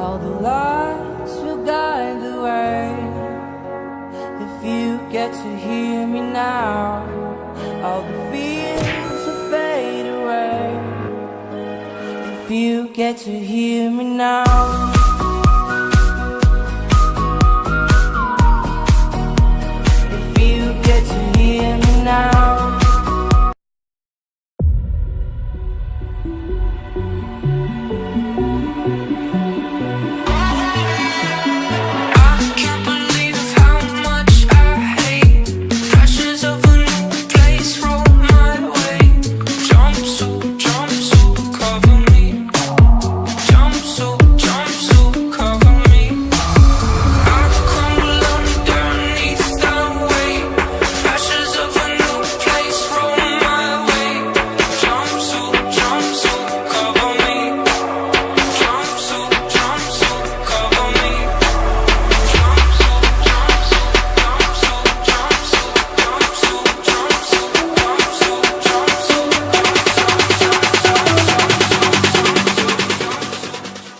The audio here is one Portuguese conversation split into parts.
All the lights will guide the way. If you get to hear me now, all the fears will fade away. If you get to hear me now. If you get to hear me now.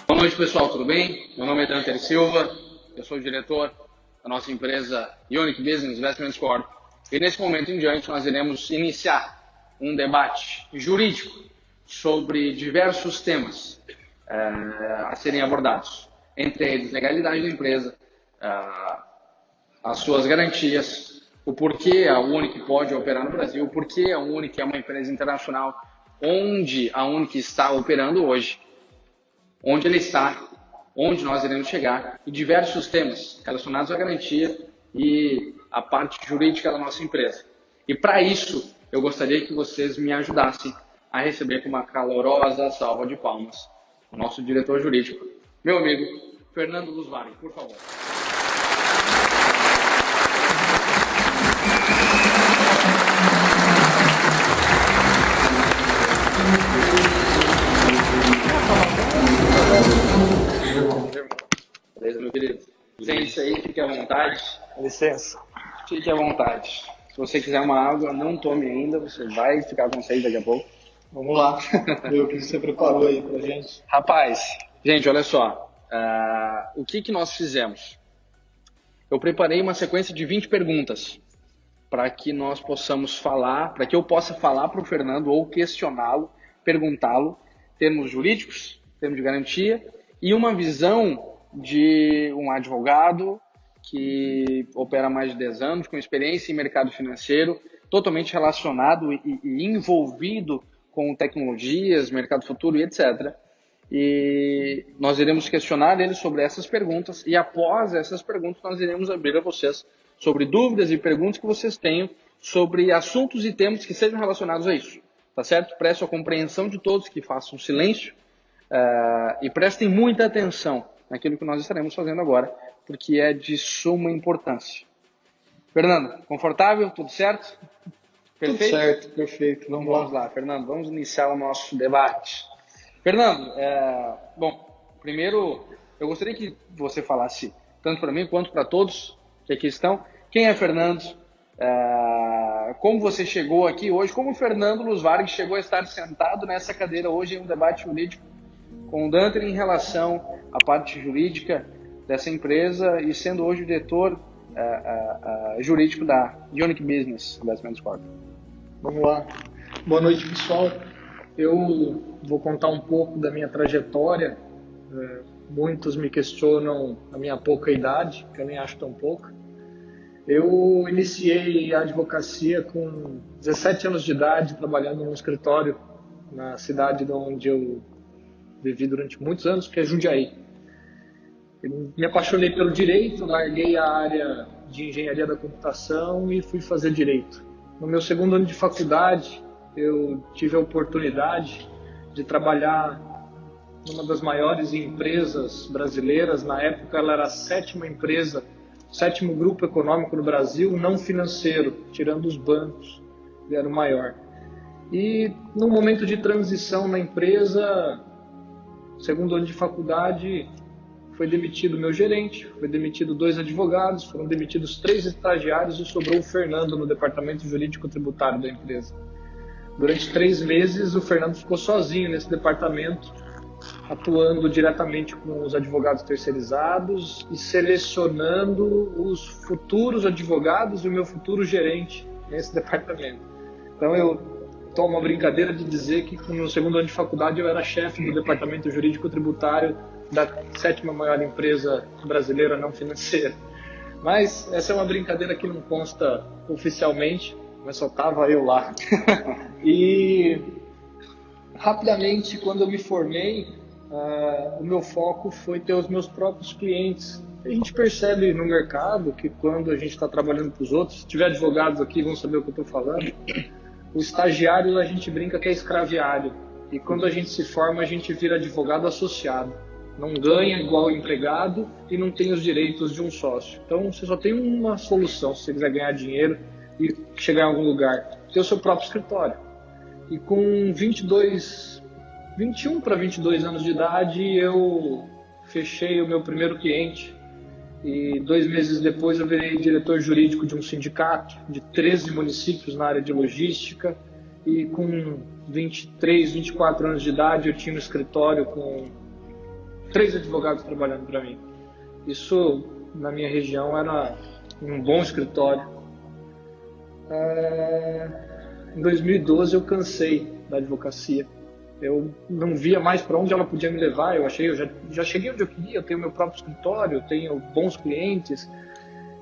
Boa noite, pessoal, tudo bem? Meu nome é Dante Silva, eu sou o diretor da nossa empresa Unique Business Investments Corp. E nesse momento em diante nós iremos iniciar um debate jurídico sobre diversos temas a serem abordados, entre eles legalidade da empresa, as suas garantias, o porquê a Unique pode operar no Brasil, o porquê a Unique é uma empresa internacional, onde a Unique está operando hoje, onde ele está, onde nós iremos chegar, e diversos temas relacionados à garantia e à parte jurídica da nossa empresa. E para isso, eu gostaria que vocês me ajudassem a receber com uma calorosa salva de palmas o nosso diretor jurídico, meu amigo Fernando Lusvari, por favor. Beleza, meu querido? Sente-se aí, fique à vontade. Licença. Fique à vontade. Se você quiser uma água, não tome ainda, você vai ficar com sede daqui a pouco. Vamos lá. Ver o que você preparou aí pra gente. Rapaz, gente, olha só. O que nós fizemos? Eu preparei uma sequência de 20 perguntas para que nós possamos falar, para que eu possa falar para o Fernando ou questioná-lo, perguntá-lo, termos jurídicos, termos de garantia e uma visão de um advogado que opera há mais de 10 anos, com experiência em mercado financeiro, totalmente relacionado e envolvido com tecnologias, mercado futuro e etc. E nós iremos questionar ele sobre essas perguntas e após essas perguntas nós iremos abrir a vocês sobre dúvidas e perguntas que vocês tenham sobre assuntos e temas que sejam relacionados a isso. Tá certo? Presto a compreensão de todos que façam silêncio e prestem muita atenção naquilo que nós estaremos fazendo agora, porque é de suma importância. Fernando, confortável? Tudo certo? Perfeito? Tudo certo, perfeito. Vamos lá, Fernando. Vamos iniciar o nosso debate. Fernando, bom, primeiro eu gostaria que você falasse, tanto para mim quanto para todos que aqui estão, quem é Fernando, como você chegou aqui hoje, como o Fernando Lusvari chegou a estar sentado nessa cadeira hoje em um debate jurídico com o Dante em relação à parte jurídica dessa empresa e sendo hoje o diretor jurídico da Unique Business Investments Corp. Vamos lá. Boa noite, pessoal. Eu vou contar um pouco da minha trajetória. Muitos me questionam a minha pouca idade, que eu nem acho tão pouca. Eu iniciei a advocacia com 17 anos de idade, trabalhando num escritório na cidade onde eu vivi durante muitos anos, que é Jundiaí. Eu me apaixonei pelo direito, larguei a área de engenharia da computação e fui fazer direito. No meu segundo ano de faculdade, eu tive a oportunidade de trabalhar numa das maiores empresas brasileiras. Na época, ela era a sétima empresa, o sétimo grupo econômico no Brasil, não financeiro, tirando os bancos, ele era o maior. E num momento de transição na empresa, segundo ano de faculdade, foi demitido meu gerente, foi demitido 2 advogados, foram demitidos 3 estagiários e sobrou o Fernando no departamento jurídico tributário da empresa. Durante 3 meses o Fernando ficou sozinho nesse departamento, atuando diretamente com os advogados terceirizados e selecionando os futuros advogados e o meu futuro gerente nesse departamento. Então eu tomo a brincadeira de dizer que no segundo ano de faculdade eu era chefe do departamento jurídico tributário da 7ª maior empresa brasileira não financeira. Mas essa é uma brincadeira que não consta oficialmente, mas só estava eu lá. E rapidamente, quando eu me formei, o meu foco foi ter os meus próprios clientes. A gente percebe no mercado que quando a gente está trabalhando para os outros, se tiver advogados aqui vão saber o que eu estou falando, o estagiário a gente brinca que é escraviário. E quando a gente se forma, a gente vira advogado associado. Não ganha igual empregado e não tem os direitos de um sócio. Então você só tem uma solução se você quiser ganhar dinheiro e chegar em algum lugar: ter o seu próprio escritório. E com 21 para 22 anos de idade, eu fechei o meu primeiro cliente. E 2 meses depois eu virei diretor jurídico de um sindicato de 13 municípios na área de logística. E com 23, 24 anos de idade, eu tinha um escritório com 3 advogados trabalhando para mim. Isso, na minha região, era um bom escritório. Em 2012 eu cansei da advocacia. Eu não via mais para onde ela podia me levar. Eu já cheguei onde eu queria. Eu tenho meu próprio escritório, eu tenho bons clientes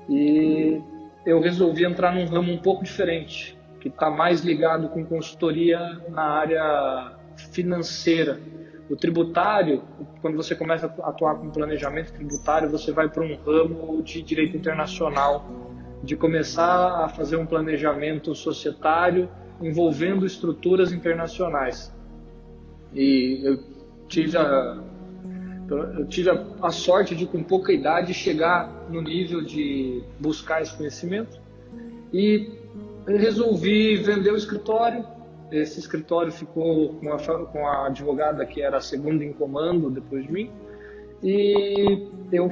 e eu resolvi entrar num ramo um pouco diferente, que está mais ligado com consultoria na área financeira. O tributário, quando você começa a atuar com planejamento tributário, você vai para um ramo de direito internacional, de começar a fazer um planejamento societário envolvendo estruturas internacionais. E eu tive a sorte de, com pouca idade, chegar no nível de buscar esse conhecimento e resolvi vender o escritório. Esse escritório ficou com a advogada que era a segunda em comando depois de mim, e eu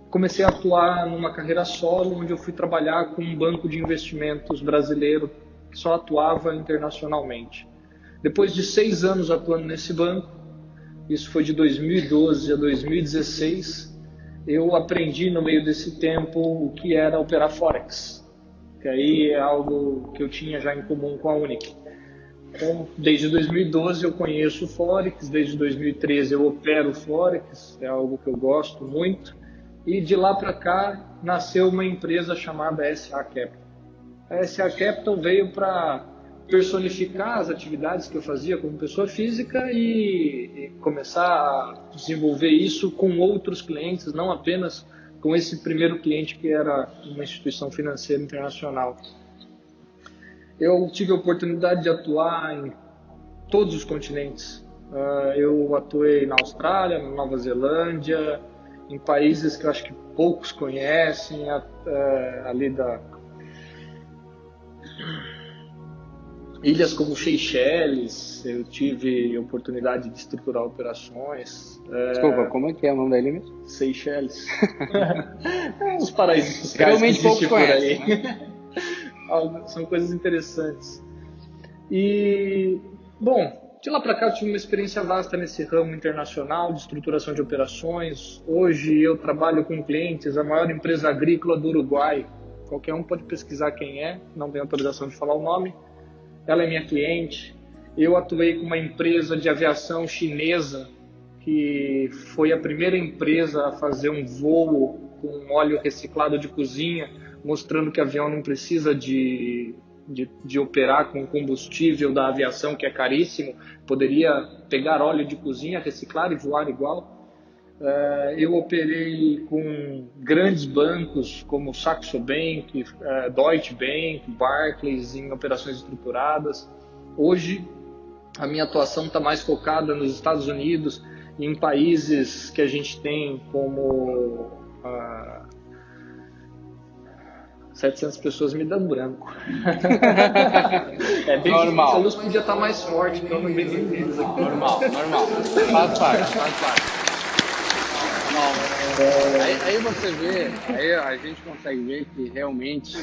comecei a atuar numa carreira solo, onde eu fui trabalhar com um banco de investimentos brasileiro que só atuava internacionalmente. Depois de 6 anos atuando nesse banco, isso foi de 2012 a 2016, eu aprendi no meio desse tempo o que era operar Forex, que aí é algo que eu tinha já em comum com a Unic. Então, desde 2012 eu conheço o Forex, desde 2013 eu opero o Forex, é algo que eu gosto muito, e de lá para cá nasceu uma empresa chamada SA Capital. A SA Capital veio para personificar as atividades que eu fazia como pessoa física e começar a desenvolver isso com outros clientes, não apenas com esse primeiro cliente que era uma instituição financeira internacional. Eu tive a oportunidade de atuar em todos os continentes. Eu atuei na Austrália, na Nova Zelândia, em países que eu acho que poucos conhecem, ali da ilhas como Seychelles. Eu tive a oportunidade de estruturar operações. Desculpa, como é que é o nome da ilha mesmo? Seychelles. Uns paraísos fiscais realmente que existem por aí. Né? São coisas interessantes. E, bom, de lá para cá eu tive uma experiência vasta nesse ramo internacional de estruturação de operações. Hoje eu trabalho com clientes, a maior empresa agrícola do Uruguai. Qualquer um pode pesquisar quem é, não tenho autorização de falar o nome. Ela é minha cliente. Eu atuei com uma empresa de aviação chinesa, que foi a primeira empresa a fazer um voo com óleo reciclado de cozinha, mostrando que o avião não precisa de operar com combustível da aviação, que é caríssimo, poderia pegar óleo de cozinha, reciclar e voar igual. Eu operei com grandes bancos como Saxo Bank, Deutsche Bank, Barclays, em operações estruturadas. Hoje a minha atuação está mais focada nos Estados Unidos e em países que a gente tem como 700 pessoas me dão branco. É bem normal. Difícil, a luz podia estar mais forte, então não vem deles aqui. Normal. Faz parte. Aí você vê, aí a gente consegue ver que realmente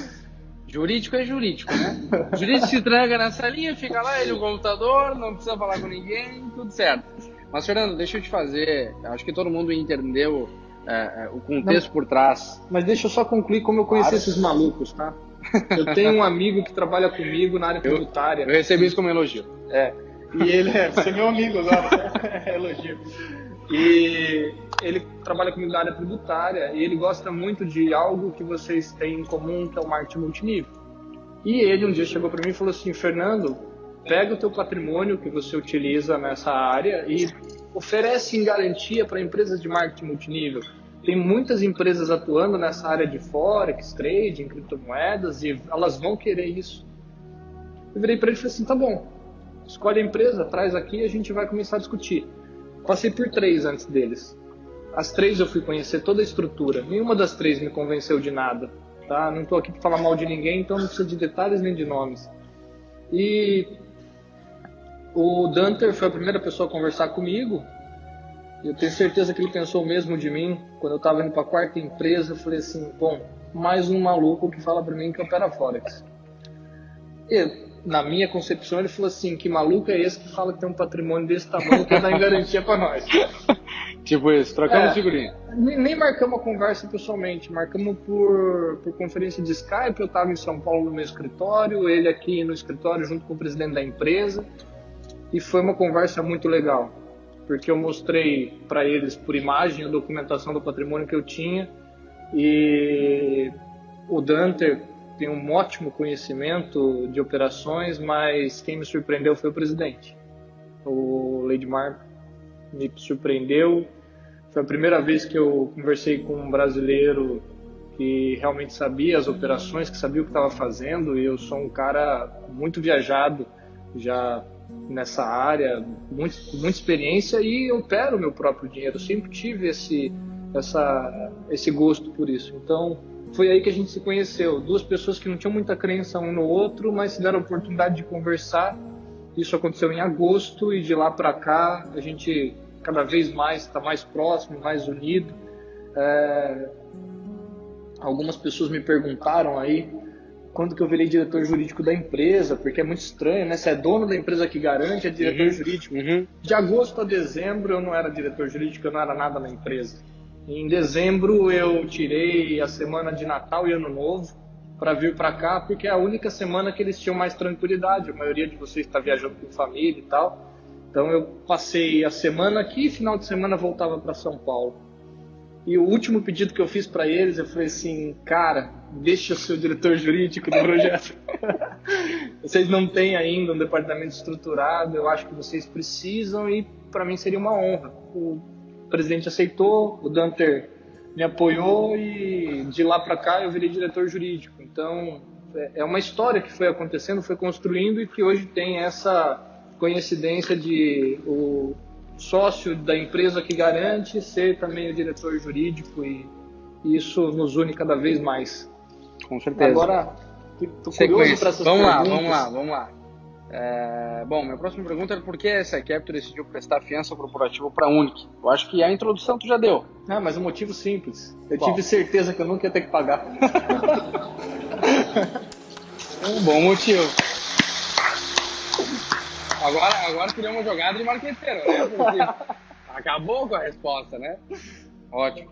Jurídico é jurídico, né? O jurídico se tranca na salinha, fica lá, ele no computador, não precisa falar com ninguém, tudo certo. Mas, Fernando, deixa eu te fazer, acho que todo mundo entendeu o contexto por trás. Mas deixa eu só concluir como eu conheci esses malucos, tá? Eu tenho um amigo que trabalha comigo na área tributária. Eu recebi isso como elogio. E ele você é meu amigo agora, é elogio. E ele trabalha comigo na área tributária e ele gosta muito de algo que vocês têm em comum, que é o marketing multinível. E ele um dia chegou para mim e falou assim: Fernando, pega o teu patrimônio que você utiliza nessa área e oferece em garantia para empresas de marketing multinível. Tem muitas empresas atuando nessa área de Forex, trading, criptomoedas, e elas vão querer isso. Eu virei para ele e falei assim: tá bom, escolhe a empresa, traz aqui e a gente vai começar a discutir. Passei por 3 antes deles. As 3 eu fui conhecer toda a estrutura. Nenhuma das 3 me convenceu de nada. Tá? Não estou aqui para falar mal de ninguém, então não precisa de detalhes nem de nomes. E o Danter foi a primeira pessoa a conversar comigo. Eu tenho certeza que ele pensou o mesmo de mim. Quando eu estava indo para a 4ª empresa, eu falei assim: bom, mais um maluco que fala para mim que opera Forex. E, na minha concepção, ele falou assim: que maluco é esse que fala que tem um patrimônio desse tamanho que dá em garantia para nós? Tipo isso, trocamos figurinha. Nem marcamos a conversa pessoalmente, marcamos por conferência de Skype. Eu estava em São Paulo no meu escritório, ele aqui no escritório junto com o presidente da empresa, e foi uma conversa muito legal, porque eu mostrei para eles por imagem a documentação do patrimônio que eu tinha, e o Danter tem um ótimo conhecimento de operações, mas quem me surpreendeu foi o presidente. O Leidmar me surpreendeu. Foi a primeira vez que eu conversei com um brasileiro que realmente sabia as operações, que sabia o que estava fazendo, e eu sou um cara muito viajado já nessa área, muita experiência, e eu opero o meu próprio dinheiro. Eu sempre tive esse gosto por isso. Então, foi aí que a gente se conheceu. 2 pessoas que não tinham muita crença um no outro, mas se deram a oportunidade de conversar. Isso aconteceu em agosto, e de lá para cá a gente cada vez mais está mais próximo, mais unido. Algumas pessoas me perguntaram aí quando que eu virei diretor jurídico da empresa, porque é muito estranho, né? Você é dono da empresa que garante, é diretor jurídico. De agosto a dezembro eu não era diretor jurídico, eu não era nada na empresa. Em dezembro eu tirei a semana de Natal e Ano Novo para vir para cá, porque é a única semana que eles tinham mais tranquilidade. A maioria de vocês está viajando com família e tal. Então eu passei a semana aqui e final de semana voltava para São Paulo. E o último pedido que eu fiz para eles, eu falei assim: cara, deixa eu ser o diretor jurídico do projeto. Vocês não têm ainda um departamento estruturado, eu acho que vocês precisam, e para mim seria uma honra. O presidente aceitou, o Danter me apoiou, e de lá para cá eu virei diretor jurídico. Então é uma história que foi acontecendo, foi construindo, e que hoje tem essa coincidência de o sócio da empresa que garante ser também o diretor jurídico, e isso nos une cada vez mais. Com certeza. Agora, tô curioso para essas perguntas. Vamos lá. Bom, minha próxima pergunta é: por que a SciCapital decidiu prestar fiança corporativa para a Unic? Eu acho que a introdução tu já deu. Mas um motivo simples. Eu tive certeza que eu nunca ia ter que pagar. Um bom motivo. Agora seria uma jogada de marqueteiro, né? Porque acabou com a resposta, né? Ótimo.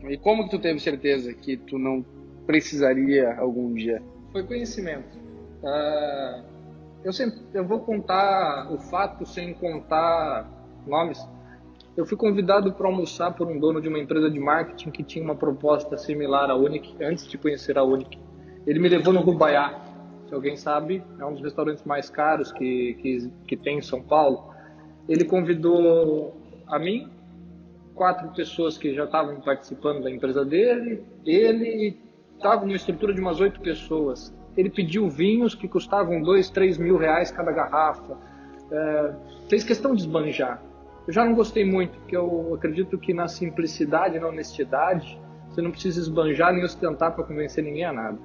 E como que tu teve certeza que tu não precisaria algum dia? Foi conhecimento. Eu vou contar o fato sem contar nomes. Eu fui convidado para almoçar por um dono de uma empresa de marketing que tinha uma proposta similar à Unic, antes de conhecer a Unic. Ele me levou no Rubaiá. Se alguém sabe, é um dos restaurantes mais caros que tem em São Paulo. Ele convidou a mim, 4 pessoas que já estavam participando da empresa dele, ele estava numa estrutura de umas 8 pessoas. Ele pediu vinhos que custavam 2, 3 mil reais cada garrafa. Fez questão de esbanjar. Eu já não gostei muito, porque eu acredito que na simplicidade, na honestidade, você não precisa esbanjar nem ostentar para convencer ninguém a nada.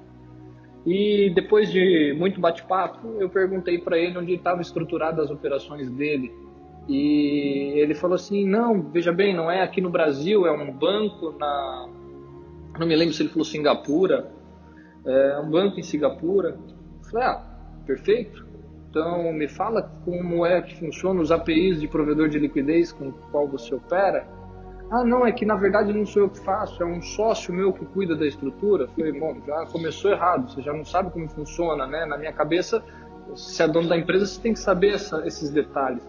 E depois de muito bate-papo, eu perguntei para ele onde estavam estruturadas as operações dele. E ele falou assim: não, veja bem, não é aqui no Brasil, é um banco não me lembro se ele falou Singapura. um banco em Singapura. Eu falei, perfeito. Então, me fala como é que funciona os APIs de provedor de liquidez com o qual você opera. Não, é que na verdade não sou eu que faço, é um sócio meu que cuida da estrutura. Eu falei, bom, já começou errado, você já não sabe como funciona, né? Na minha cabeça, se é dono da empresa, você tem que saber esses detalhes.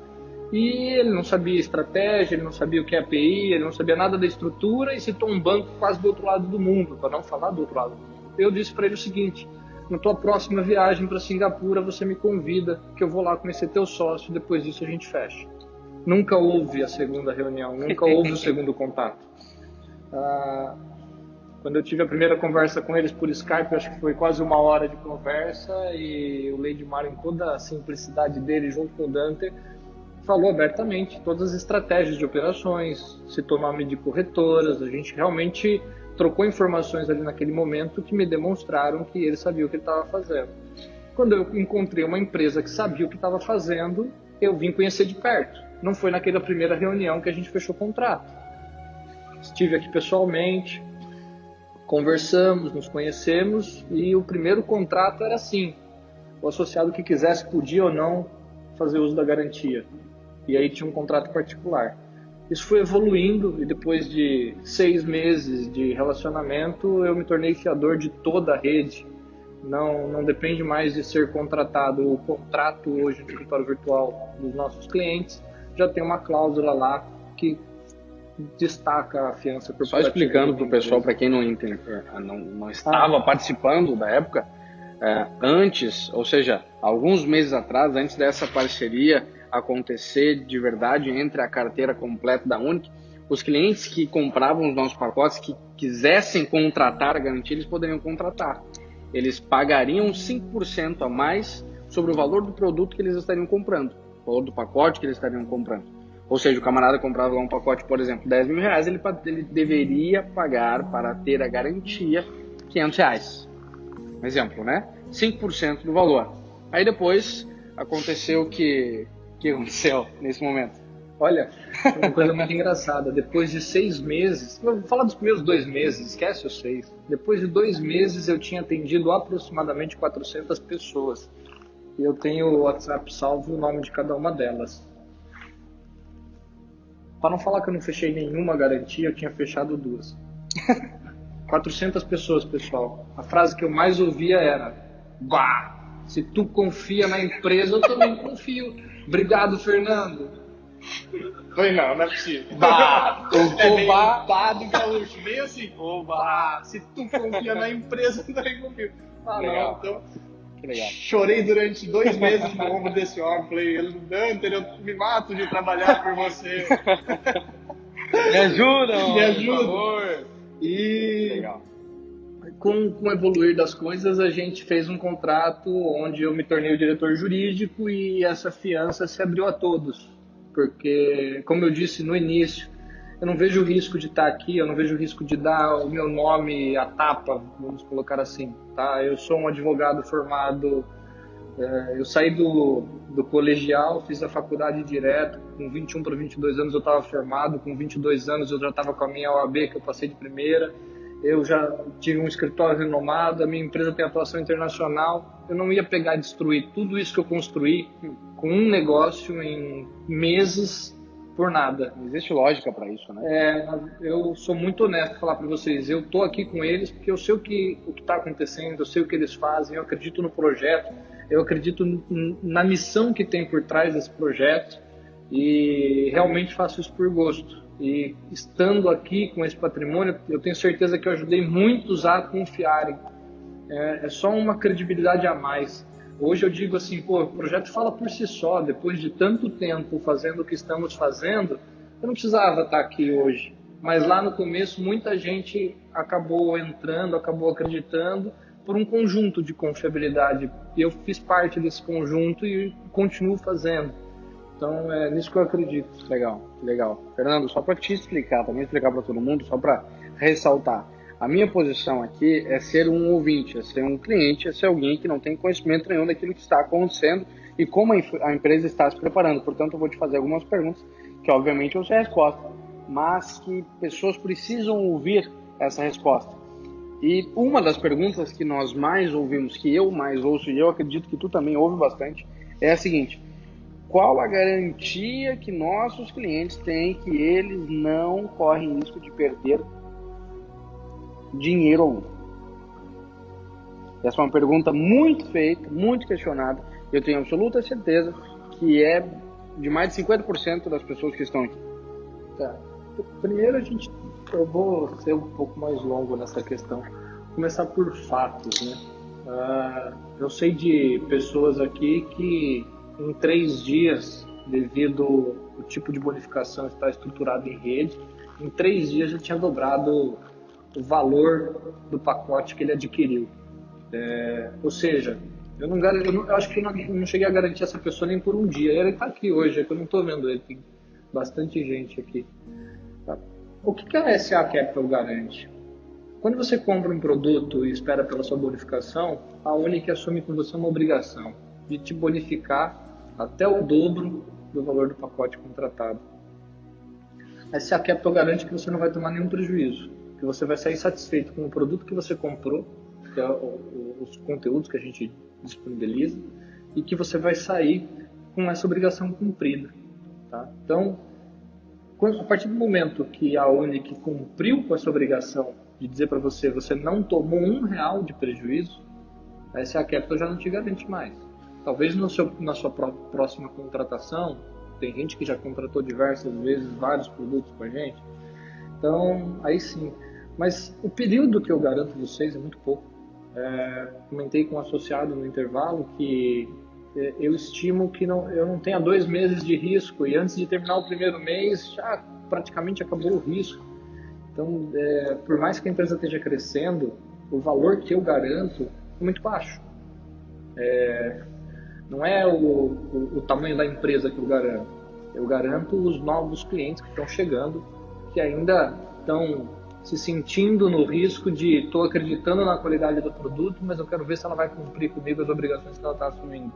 E ele não sabia estratégia, ele não sabia o que é API, ele não sabia nada da estrutura e citou um banco quase do outro lado do mundo, para não falar do outro lado do mundo. Eu disse para ele o seguinte, na tua próxima viagem para Singapura, você me convida, que eu vou lá conhecer teu sócio, depois disso a gente fecha. Nunca houve a segunda reunião, nunca houve o segundo contato. Quando eu tive a primeira conversa com eles por Skype, acho que foi quase 1 hora de conversa, e o Leidmar, em toda a simplicidade dele, junto com o Dante, falou abertamente todas as estratégias de operações, citou nome de corretoras, a gente realmente trocou informações ali naquele momento que me demonstraram que ele sabia o que ele estava fazendo. Quando eu encontrei uma empresa que sabia o que estava fazendo, eu vim conhecer de perto. Não foi naquela primeira reunião que a gente fechou o contrato. Estive aqui pessoalmente, conversamos, nos conhecemos, e o primeiro contrato era assim: o associado que quisesse podia ou não fazer uso da garantia. E aí tinha um contrato particular. Isso foi evoluindo, e depois de 6 meses de relacionamento, eu me tornei fiador de toda a rede. Não depende mais de ser contratado. O contrato hoje no escritório virtual dos nossos clientes já tem uma cláusula lá que destaca a fiança corporativa. Só explicando para o pessoal, para quem não entende, não estava participando da época, antes, ou seja, alguns meses atrás, antes dessa parceria acontecer de verdade entre a carteira completa da Unic, os clientes que compravam os nossos pacotes, que quisessem contratar a garantia, eles poderiam contratar. Eles pagariam 5% a mais sobre o valor do produto que eles estariam comprando, o valor do pacote que eles estariam comprando. Ou seja, o camarada comprava um pacote, por exemplo, R$10 mil, ele deveria pagar para ter a garantia R$500. Um exemplo, né? 5% do valor. Aí depois aconteceu o que aconteceu nesse momento? Olha, uma coisa muito engraçada. Depois de 6 meses, vou falar dos primeiros 2 meses, esquece os 6. Depois de 2 meses eu tinha atendido aproximadamente 400 pessoas. E eu tenho o WhatsApp salvo o nome de cada uma delas. Para não falar que eu não fechei nenhuma garantia, eu tinha fechado 2. 400 pessoas, pessoal. A frase que eu mais ouvia era: bah, se tu confia na empresa, eu também confio. Obrigado, Fernando. Foi não é possível. Bah, Meio bah do gaúcho, meio assim. Bah, se tu confia na empresa, eu também confio. Legal. Não, então... Que legal. Chorei durante 2 meses no ombro desse homem. Falei, Dante, eu me mato de trabalhar por você. Me ajuda, Me ajuda. por favor. E Legal. com o evoluir das coisas, a gente fez um contrato onde eu me tornei o diretor jurídico e essa fiança se abriu a todos. Porque, como eu disse no início, eu não vejo risco de estar aqui, eu não vejo risco de dar o meu nome à tapa, vamos colocar assim. Tá? Eu sou um advogado formado, eu saí do colegial, fiz a faculdade direto, com 21 para 22 anos eu estava formado, com 22 anos eu já estava com a minha OAB, que eu passei de primeira. Eu já tive um escritório renomado, a minha empresa tem atuação internacional. Eu não ia pegar e destruir tudo isso que eu construí com um negócio em meses por nada. Existe lógica para isso, né? Eu sou muito honesto falar para vocês. Eu tô aqui com eles porque eu sei o que está acontecendo, eu sei o que eles fazem, eu acredito no projeto, eu acredito na missão que tem por trás desse projeto e realmente faço isso por gosto. E estando aqui com esse patrimônio, eu tenho certeza que eu ajudei muitos a confiarem. É só uma credibilidade a mais. Hoje eu digo assim, o projeto fala por si só. Depois de tanto tempo fazendo o que estamos fazendo, eu não precisava estar aqui hoje. Mas lá no começo, muita gente acabou entrando, acabou acreditando por um conjunto de confiabilidade. Eu fiz parte desse conjunto e continuo fazendo. Então é nisso que eu acredito. Legal. Fernando, só para te explicar, também explicar para todo mundo, só para ressaltar. A minha posição aqui é ser um ouvinte, é ser um cliente, é ser alguém que não tem conhecimento nenhum daquilo que está acontecendo e como a empresa está se preparando. Portanto, eu vou te fazer algumas perguntas que, obviamente, eu sei a resposta, mas que pessoas precisam ouvir essa resposta. E uma das perguntas que nós mais ouvimos, que eu mais ouço, e eu acredito que tu também ouve bastante, é a seguinte: qual a garantia que nossos clientes têm que eles não correm risco de perder dinheiro algum? Essa é uma pergunta muito feita, muito questionada. Eu tenho absoluta certeza que é de mais de 50% das pessoas que estão aqui. Tá. Primeiro eu vou ser um pouco mais longo nessa questão. Vou começar por fatos, né? Eu sei de pessoas aqui que em 3 dias, devido ao tipo de bonificação estar estruturado em rede, em 3 dias já tinha dobrado o valor do pacote que ele adquiriu. Ou seja, eu acho que eu não cheguei a garantir essa pessoa nem por um dia. Ele está aqui hoje, é que eu não estou vendo ele, tem bastante gente aqui. Tá? O que a SA Capital garante? Quando você compra um produto e espera pela sua bonificação, a Unic assume com você uma obrigação de te bonificar até o dobro do valor do pacote contratado. A SA Capital garante que você não vai tomar nenhum prejuízo, que você vai sair satisfeito com o produto que você comprou, que é os conteúdos que a gente disponibiliza, e que você vai sair com essa obrigação cumprida. Tá? Então, a partir do momento que a Unic cumpriu com essa obrigação de dizer para você, você não tomou R$1 de prejuízo, a SA Capital já não te garante mais. Talvez na sua próxima contratação, tem gente que já contratou diversas vezes vários produtos com a gente, então aí sim. Mas o período que eu garanto vocês é muito pouco. Comentei com um associado no intervalo que eu estimo que eu não tenha 2 meses de risco, e antes de terminar o primeiro mês já praticamente acabou o risco. Então, por mais que a empresa esteja crescendo, o valor que eu garanto é muito baixo. Não é o tamanho da empresa que eu garanto. Eu garanto os novos clientes que estão chegando, que ainda estão se sentindo no risco de estou acreditando na qualidade do produto, mas eu quero ver se ela vai cumprir comigo as obrigações que ela está assumindo.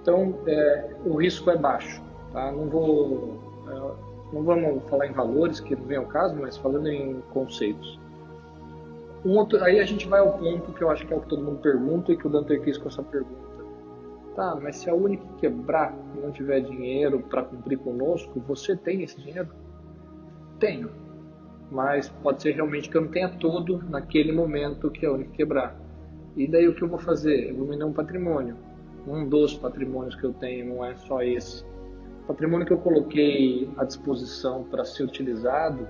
Então, o risco é baixo. Tá? Não vamos falar em valores, que não vem ao caso, mas falando em conceitos. Aí a gente vai ao ponto que eu acho que é o que todo mundo pergunta e que o Danter quis com essa pergunta. Tá, mas se a Unic quebrar e não tiver dinheiro para cumprir conosco, você tem esse dinheiro? Tenho. Mas pode ser realmente que eu não tenha todo naquele momento que a Unic quebrar. E daí o que eu vou fazer? Eu vou vender um patrimônio. Um dos patrimônios que eu tenho, não é só esse. O patrimônio que eu coloquei à disposição para ser utilizado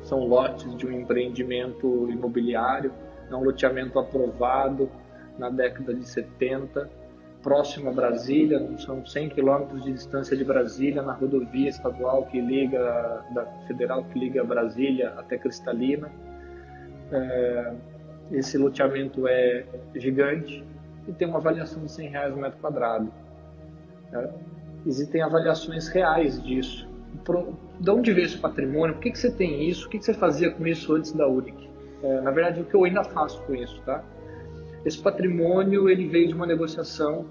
são lotes de um empreendimento imobiliário, é um loteamento aprovado na década de 70, próximo a Brasília, são 100 quilômetros de distância de Brasília, na rodovia estadual federal que liga Brasília até Cristalina. Esse loteamento é gigante e tem uma avaliação de R$100 o metro quadrado. Existem avaliações reais disso. De onde veio esse patrimônio? Por que você tem isso? O que você fazia com isso antes da Unic? Na verdade, o que eu ainda faço com isso, tá? Esse patrimônio ele veio de uma negociação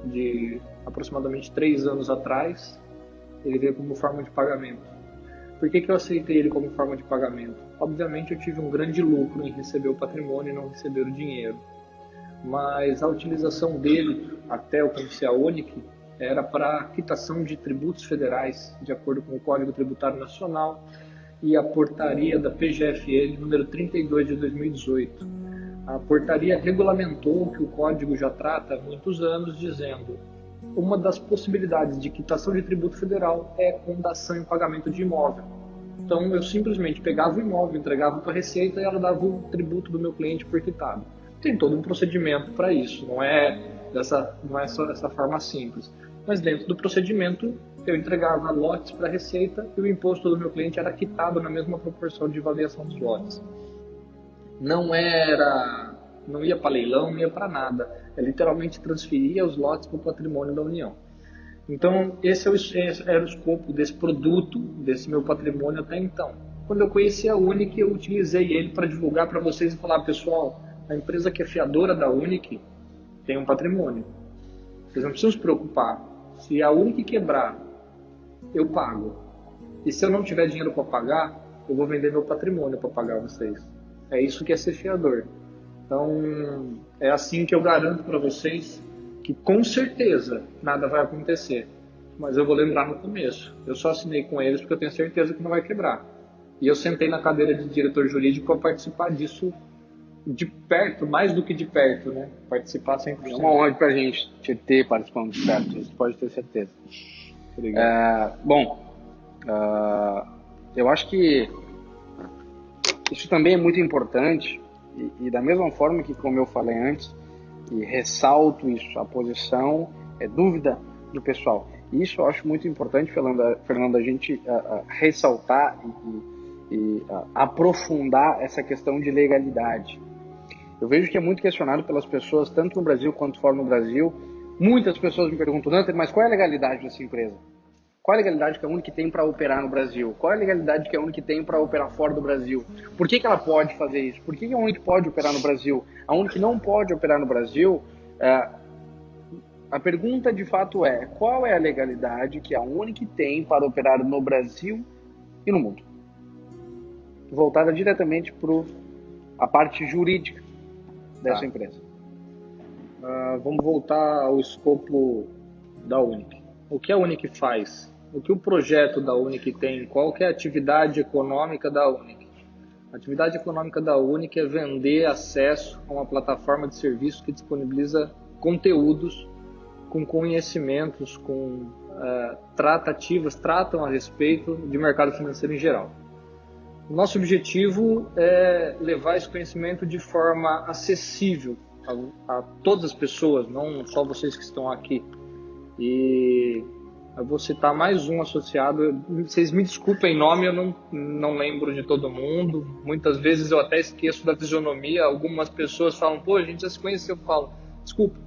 de aproximadamente 3 anos atrás. Ele veio como forma de pagamento. Por que eu aceitei ele como forma de pagamento? Obviamente, eu tive um grande lucro em receber o patrimônio e não receber o dinheiro. Mas a utilização dele, até eu conhecer a Unic, era para quitação de tributos federais, de acordo com o Código Tributário Nacional e a portaria da PGFN número 32 de 2018. A portaria regulamentou o que o Código já trata há muitos anos, dizendo uma das possibilidades de quitação de tributo federal é fundação em pagamento de imóvel. Então eu simplesmente pegava o imóvel, entregava para a Receita e ela dava o tributo do meu cliente por quitado. Tem todo um procedimento para isso, não é só dessa forma simples. Mas dentro do procedimento, eu entregava lotes para a Receita e o imposto do meu cliente era quitado na mesma proporção de avaliação dos lotes. Não ia para leilão, não ia para nada. Eu literalmente transferia os lotes para o patrimônio da União. Então, esse era o escopo desse produto, desse meu patrimônio até então. Quando eu conheci a Unic, eu utilizei ele para divulgar para vocês e falar, pessoal, a empresa que é fiadora da Unic tem um patrimônio. Vocês não precisam se preocupar. Se a Unic quebrar, eu pago. E se eu não tiver dinheiro para pagar, eu vou vender meu patrimônio para pagar vocês. É isso que é ser fiador. Então, é assim que eu garanto para vocês que com certeza nada vai acontecer. Mas eu vou lembrar no começo. Eu só assinei com eles porque eu tenho certeza que não vai quebrar. E eu sentei na cadeira de diretor jurídico para participar disso de perto, mais do que de perto, né? Participar 100%. É uma honra pra gente te ter participando de perto, isso pode ter certeza. Obrigado. Eu acho que isso também é muito importante e da mesma forma que, como eu falei antes, e ressalto isso, a posição é dúvida do pessoal. E isso eu acho muito importante, Fernanda, a gente ressaltar e aprofundar essa questão de legalidade. Eu vejo que é muito questionado pelas pessoas, tanto no Brasil quanto fora do Brasil. Muitas pessoas me perguntam, Nanter, mas qual é a legalidade dessa empresa? Qual é a legalidade que a Unic tem para operar no Brasil? Qual é a legalidade que a Unic tem para operar fora do Brasil? Por que ela pode fazer isso? Por que a Unic pode operar no Brasil? A Unic não pode operar no Brasil? A pergunta de fato é, qual é a legalidade que a Unic tem para operar no Brasil e no mundo? Voltada diretamente para a parte jurídica dessa empresa. Vamos voltar ao escopo da Unic. O que a Unic faz? O que o projeto da Unic tem? Qual que é a atividade econômica da Unic? A atividade econômica da Unic é vender acesso a uma plataforma de serviço que disponibiliza conteúdos com conhecimentos, com tratam a respeito de mercado financeiro em geral. O nosso objetivo é levar esse conhecimento de forma acessível a todas as pessoas, não só vocês que estão aqui. E eu vou citar mais um associado. Vocês me desculpem nome, eu não lembro de todo mundo. Muitas vezes eu até esqueço da fisionomia. Algumas pessoas falam, pô, a gente já se conheceu. Eu falo, desculpa,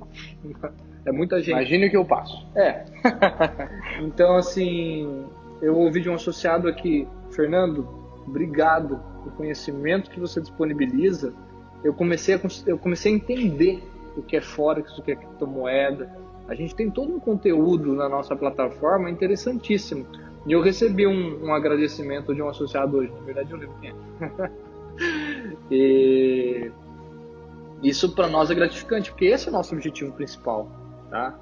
é muita gente. Imagine o que eu passo. Então, assim, eu ouvi de um associado aqui, Fernando, obrigado pelo conhecimento que você disponibiliza. Eu comecei a entender o que é Forex, o que é criptomoeda. A gente tem todo um conteúdo na nossa plataforma interessantíssimo. E eu recebi um agradecimento de um associado hoje. Na verdade, eu lembro quem é. E isso para nós é gratificante, porque esse é o nosso objetivo principal, tá?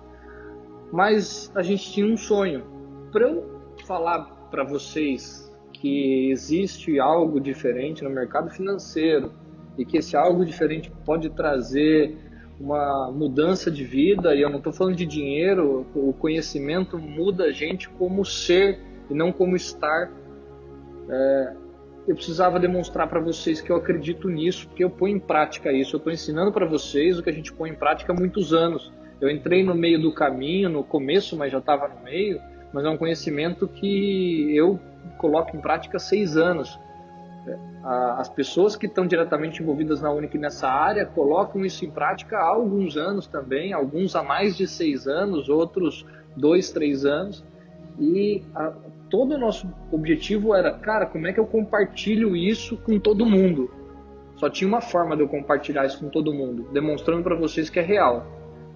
Mas a gente tinha um sonho. Para eu falar para vocês que existe algo diferente no mercado financeiro e que esse algo diferente pode trazer uma mudança de vida, e eu não estou falando de dinheiro, o conhecimento muda a gente como ser e não como estar. Eu precisava demonstrar para vocês que eu acredito nisso, porque eu ponho em prática isso. Eu estou ensinando para vocês o que a gente põe em prática há muitos anos. Eu entrei no meio do caminho, no começo, mas já estava no meio, mas é um conhecimento que eu coloco em prática há 6 anos. As pessoas que estão diretamente envolvidas na Unic nessa área colocam isso em prática há alguns anos também, alguns há mais de 6 anos, outros 2, 3 anos. E todo o nosso objetivo era, cara, como é que eu compartilho isso com todo mundo? Só tinha uma forma de eu compartilhar isso com todo mundo, demonstrando para vocês que é real.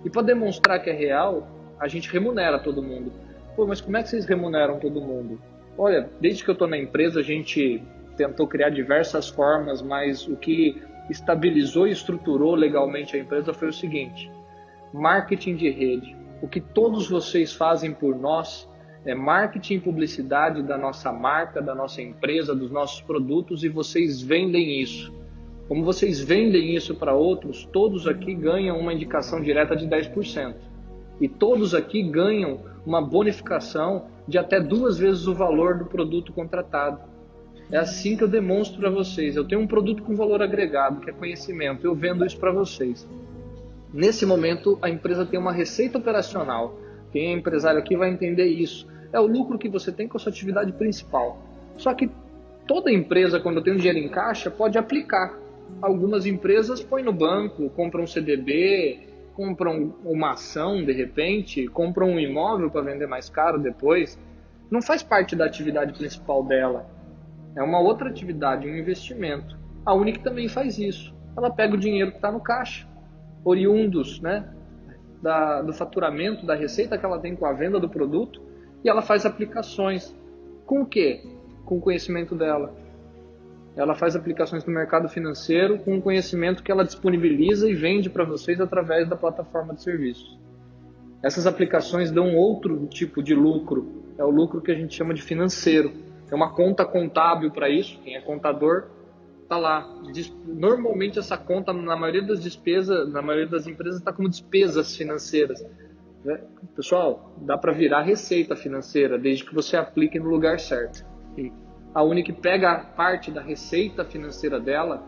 E para demonstrar que é real, a gente remunera todo mundo. Pô, mas como é que vocês remuneram todo mundo? Olha, desde que eu estou na empresa, a gente tentou criar diversas formas, mas o que estabilizou e estruturou legalmente a empresa foi o seguinte: marketing de rede. O que todos vocês fazem por nós é marketing e publicidade da nossa marca, da nossa empresa, dos nossos produtos, e vocês vendem isso. Como vocês vendem isso para outros, todos aqui ganham uma indicação direta de 10%. E todos aqui ganham uma bonificação de até 2 vezes o valor do produto contratado. É assim que eu demonstro para vocês. Eu tenho um produto com valor agregado, que é conhecimento. Eu vendo isso para vocês. Nesse momento, a empresa tem uma receita operacional. Quem é empresário aqui vai entender isso. É o lucro que você tem com a sua atividade principal. Só que toda empresa, quando tem um dinheiro em caixa, pode aplicar. Algumas empresas põem no banco, compram um CDB, compram uma ação de repente, compram um imóvel para vender mais caro depois. Não faz parte da atividade principal dela. É uma outra atividade, um investimento. A Unic também faz isso. Ela pega o dinheiro que está no caixa, oriundos, né, do faturamento, da receita que ela tem com a venda do produto, e ela faz aplicações. Com o quê? Com o conhecimento dela. ela faz aplicações no mercado financeiro com o conhecimento que ela disponibiliza e vende para vocês através da plataforma de serviços. Essas aplicações dão outro tipo de lucro, é o lucro que a gente chama de financeiro. Tem uma conta contábil para isso, quem é contador está lá. Normalmente essa conta, na maioria das despesas, na maioria das empresas, está como despesas financeiras. Pessoal, dá para virar receita financeira, desde que você aplique no lugar certo. A Unic pega parte da receita financeira dela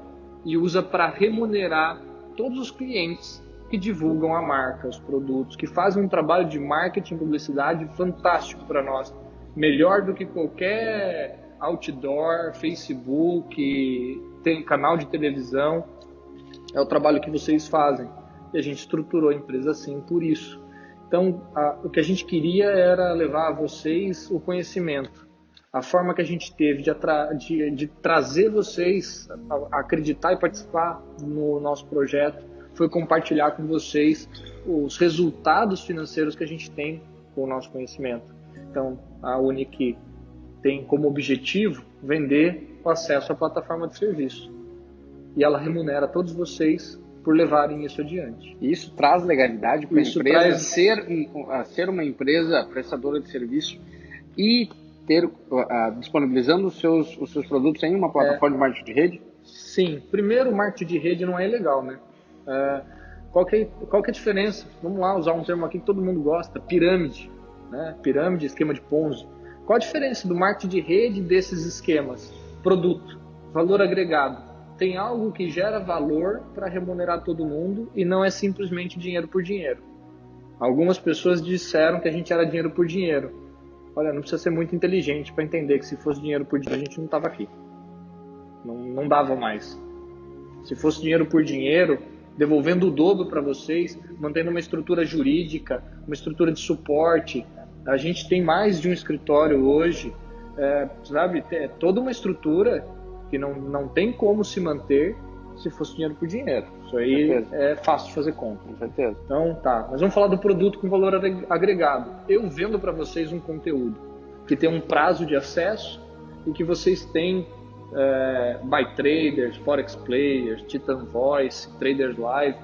e usa para remunerar todos os clientes que divulgam a marca, os produtos, que fazem um trabalho de marketing e publicidade fantástico para nós. Melhor do que qualquer outdoor, Facebook, tem canal de televisão. É o trabalho que vocês fazem. E a gente estruturou a empresa assim por isso. Então, o que a gente queria era levar a vocês o conhecimento. A forma que a gente teve de trazer vocês a acreditar e participar no nosso projeto foi compartilhar com vocês os resultados financeiros que a gente tem com o nosso conhecimento. Então, a Unic tem como objetivo vender o acesso à plataforma de serviço. E ela remunera todos vocês por levarem isso adiante. E isso traz legalidade para a empresa ser uma empresa prestadora de serviço e disponibilizando os seus produtos em uma plataforma de marketing de rede? Sim. Primeiro, o marketing de rede não é ilegal, né? Qual que é a diferença? Vamos lá usar um termo aqui que todo mundo gosta, pirâmide. Né? Pirâmide, esquema de Ponzi. Qual a diferença do marketing de rede desses esquemas? Produto, valor agregado. Tem algo que gera valor para remunerar todo mundo e não é simplesmente dinheiro por dinheiro. Algumas pessoas disseram que a gente era dinheiro por dinheiro. Olha, não precisa ser muito inteligente para entender que se fosse dinheiro por dinheiro a gente não estava aqui. Não dava mais. Se fosse dinheiro por dinheiro, devolvendo o dobro para vocês, mantendo uma estrutura jurídica, uma estrutura de suporte. A gente tem mais de um escritório hoje, sabe? É toda uma estrutura que não tem como se manter se fosse dinheiro por dinheiro. Isso aí é fácil de fazer conta. Com certeza. Então, tá. Mas vamos falar do produto com valor agregado. Eu vendo para vocês um conteúdo que tem um prazo de acesso e que vocês têm Buy Traders, Forex Players, Titan Voice, Traders Live.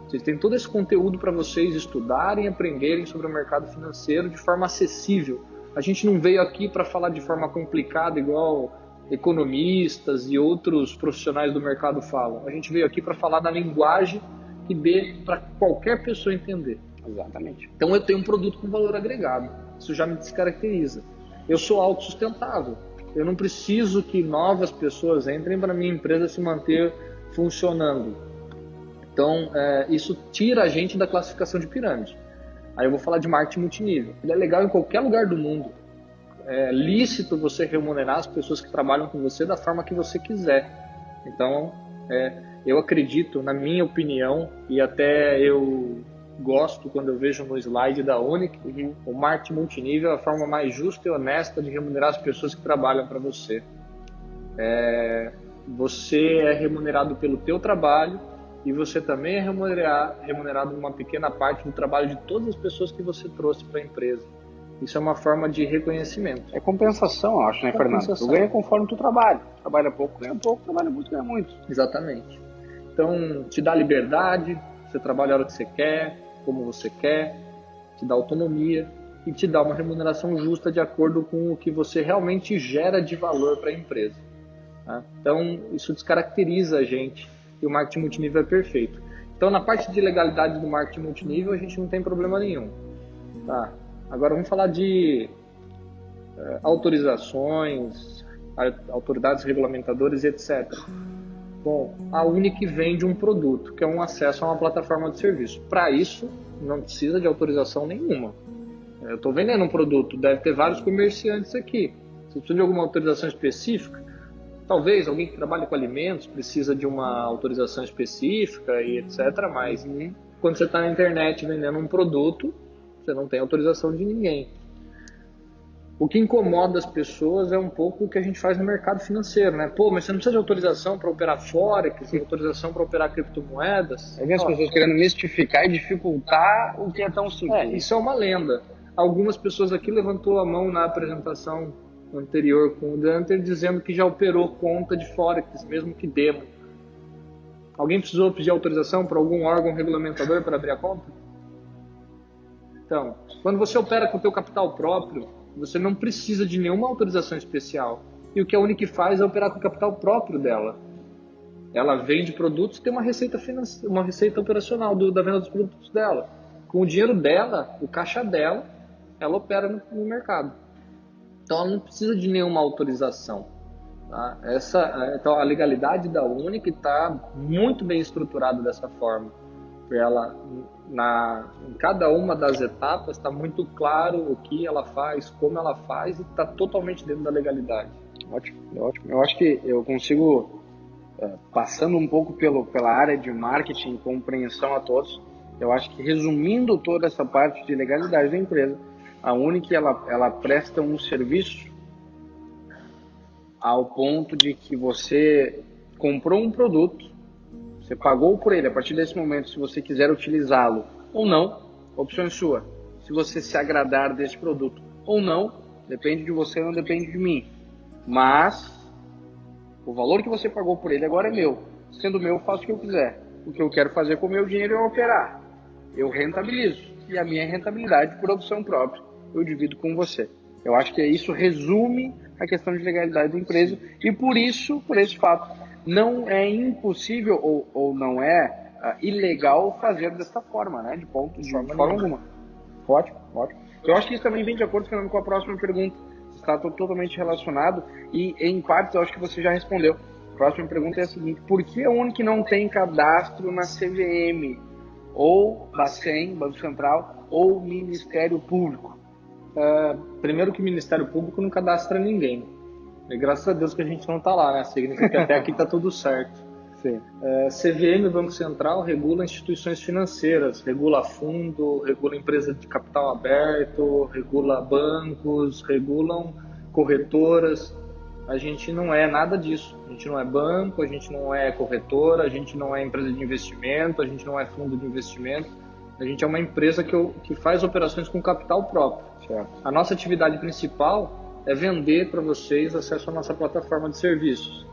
Vocês têm todo esse conteúdo para vocês estudarem e aprenderem sobre o mercado financeiro de forma acessível. A gente não veio aqui para falar de forma complicada igual economistas e outros profissionais do mercado falam. A gente veio aqui para falar na linguagem que dê para qualquer pessoa entender. Exatamente. Então eu tenho um produto com valor agregado. Isso já me descaracteriza. Eu sou autossustentável. Eu não preciso que novas pessoas entrem para minha empresa se manter funcionando. Então, isso tira a gente da classificação de pirâmide. Aí eu vou falar de marketing multinível. Ele é legal em qualquer lugar do mundo. É lícito você remunerar as pessoas que trabalham com você da forma que você quiser. Então, eu acredito, na minha opinião, e até eu gosto quando eu vejo no slide da Unic, o marketing multinível é a forma mais justa e honesta de remunerar as pessoas que trabalham para você. Você é remunerado pelo teu trabalho e você também é remunerado uma pequena parte do trabalho de todas as pessoas que você trouxe para a empresa. Isso é uma forma de reconhecimento. É compensação, eu acho, né, Fernando? Tu ganha conforme tu trabalha. Trabalha pouco, ganha pouco. Trabalha muito, ganha muito. Exatamente. Então, te dá liberdade, você trabalha a hora que você quer, como você quer, te dá autonomia e te dá uma remuneração justa de acordo com o que você realmente gera de valor para a empresa. Tá? Então, isso descaracteriza a gente e o marketing multinível é perfeito. Então, na parte de legalidade do marketing multinível, a gente não tem problema nenhum. Tá? Agora, vamos falar de autorizações, autoridades regulamentadoras e etc. Bom, a Unic vende um produto, que é um acesso a uma plataforma de serviço. Para isso, não precisa de autorização nenhuma. Eu estou vendendo um produto, deve ter vários comerciantes aqui. Se precisa de alguma autorização específica, talvez alguém que trabalha com alimentos precisa de uma autorização específica e etc. Mas quando você está na internet vendendo um produto, você não tem autorização de ninguém. O que incomoda as pessoas é um pouco o que a gente faz no mercado financeiro, né? Pô, mas você não precisa de autorização para operar Forex, autorização para operar criptomoedas. Eu vi as pessoas querendo mistificar e dificultar o que é tão simples. Isso é uma lenda. Algumas pessoas aqui levantou a mão na apresentação anterior com o Danter dizendo que já operou conta de Forex, mesmo que demo. Alguém precisou pedir autorização para algum órgão regulamentador para abrir a conta? Então, quando você opera com o teu capital próprio, você não precisa de nenhuma autorização especial. E o que a Unic faz é operar com o capital próprio dela. Ela vende produtos e tem uma receita financeira, uma receita operacional da venda dos produtos dela. Com o dinheiro dela, o caixa dela, ela opera no mercado. Então ela não precisa de nenhuma autorização. Tá? Então a legalidade da Unic está muito bem estruturada dessa forma. Ela, em cada uma das etapas está muito claro o que ela faz, como ela faz e está totalmente dentro da legalidade. Ótimo, ótimo. Eu acho que eu consigo, passando um pouco pela área de marketing e compreensão a todos, eu acho que resumindo toda essa parte de legalidade da empresa, a Unic ela presta um serviço ao ponto de que você comprou um produto, você pagou por ele. A partir desse momento, se você quiser utilizá-lo ou não, opção é sua. Se você se agradar desse produto ou não, depende de você, não depende de mim. Mas o valor que você pagou por ele agora é meu. Sendo meu, eu faço o que eu quiser. O que eu quero fazer com o meu dinheiro é operar. Eu rentabilizo. E a minha rentabilidade, por opção própria, eu divido com você. Eu acho que isso resume a questão de legalidade da empresa. E por isso, por esse fato, não é impossível ou não é ilegal fazer desta forma, né? De forma alguma. Ótimo, ótimo. Eu acho que isso também vem de acordo, Fernando, com a próxima pergunta. Está totalmente relacionado e, em partes, eu acho que você já respondeu. A próxima pergunta é a seguinte: por que a Unic não tem cadastro na CVM, ou Bacen, Banco Central, ou Ministério Público? Primeiro que o Ministério Público não cadastra ninguém. E graças a Deus que a gente não está lá, né? Significa que até aqui está tudo certo. Sim. CVM, Banco Central, regula instituições financeiras, regula fundo, regula empresa de capital aberto, regula bancos, regulam corretoras. A gente não é nada disso. A gente não é banco, a gente não é corretora, a gente não é empresa de investimento, a gente não é fundo de investimento. A gente é uma empresa que faz operações com capital próprio. Certo. A nossa atividade principal é vender para vocês acesso à nossa plataforma de serviços.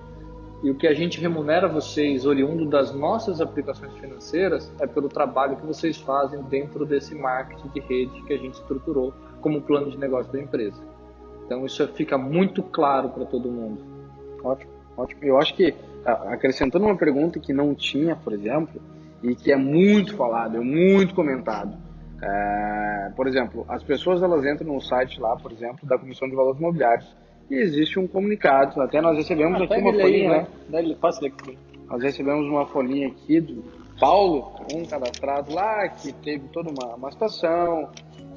E o que a gente remunera vocês, oriundo das nossas aplicações financeiras, é pelo trabalho que vocês fazem dentro desse marketing de rede que a gente estruturou como plano de negócio da empresa. Então isso fica muito claro para todo mundo. Ótimo, ótimo. Eu acho que, acrescentando uma pergunta que não tinha, por exemplo, e que é muito falado, é muito comentado. Por exemplo, as pessoas elas entram no site lá, por exemplo, da Comissão de Valores Imobiliários, e existe um comunicado. Até nós recebemos aqui uma folhinha, né? Nós recebemos uma folhinha aqui do Paulo, um cadastrado lá, que teve toda uma situação,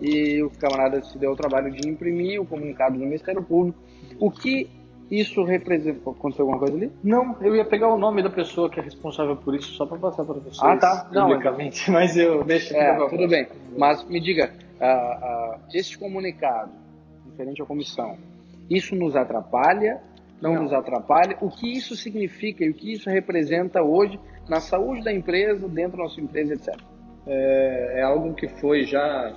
e o camarada se deu o trabalho de imprimir o comunicado do Ministério Público. O que isso representa? Aconteceu alguma coisa ali? Não, eu ia pegar o nome da pessoa que é responsável por isso só para passar para vocês. Ah, tá. Não, publicamente, mas eu deixo. Tudo bem. Mas me diga, este comunicado, referente à comissão, isso nos atrapalha? Não nos atrapalha? O que isso significa e o que isso representa hoje na saúde da empresa, dentro da nossa empresa, etc.? É algo que foi já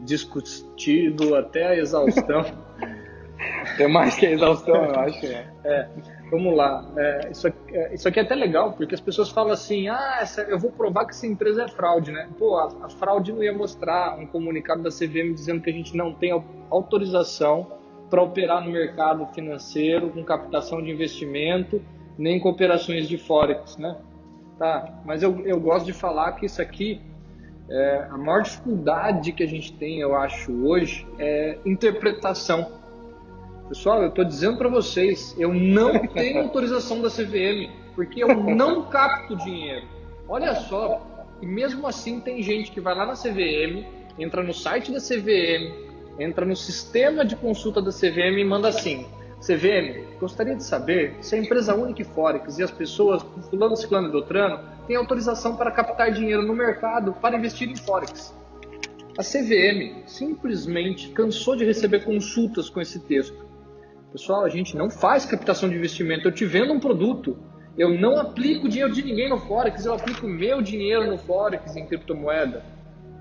discutido até a exaustão. É mais que a exaustão, eu acho. Vamos lá. Isso aqui é até legal, porque as pessoas falam assim, eu vou provar que essa empresa é fraude, né? Pô, a fraude não ia mostrar um comunicado da CVM dizendo que a gente não tem autorização para operar no mercado financeiro com captação de investimento, nem com operações de Forex, né? Tá, mas eu gosto de falar que isso aqui, a maior dificuldade que a gente tem, eu acho, hoje, é interpretação. Pessoal, eu estou dizendo para vocês, eu não tenho autorização da CVM, porque eu não capto dinheiro. Olha só, e mesmo assim tem gente que vai lá na CVM, entra no site da CVM, entra no sistema de consulta da CVM e manda assim: CVM, gostaria de saber se a empresa Unic Forex e as pessoas, fulano, ciclano e beltrano, têm autorização para captar dinheiro no mercado para investir em Forex. A CVM simplesmente cansou de receber consultas com esse texto. Pessoal, a gente não faz captação de investimento, eu te vendo um produto. Eu não aplico dinheiro de ninguém no Forex, eu aplico meu dinheiro no Forex em criptomoeda.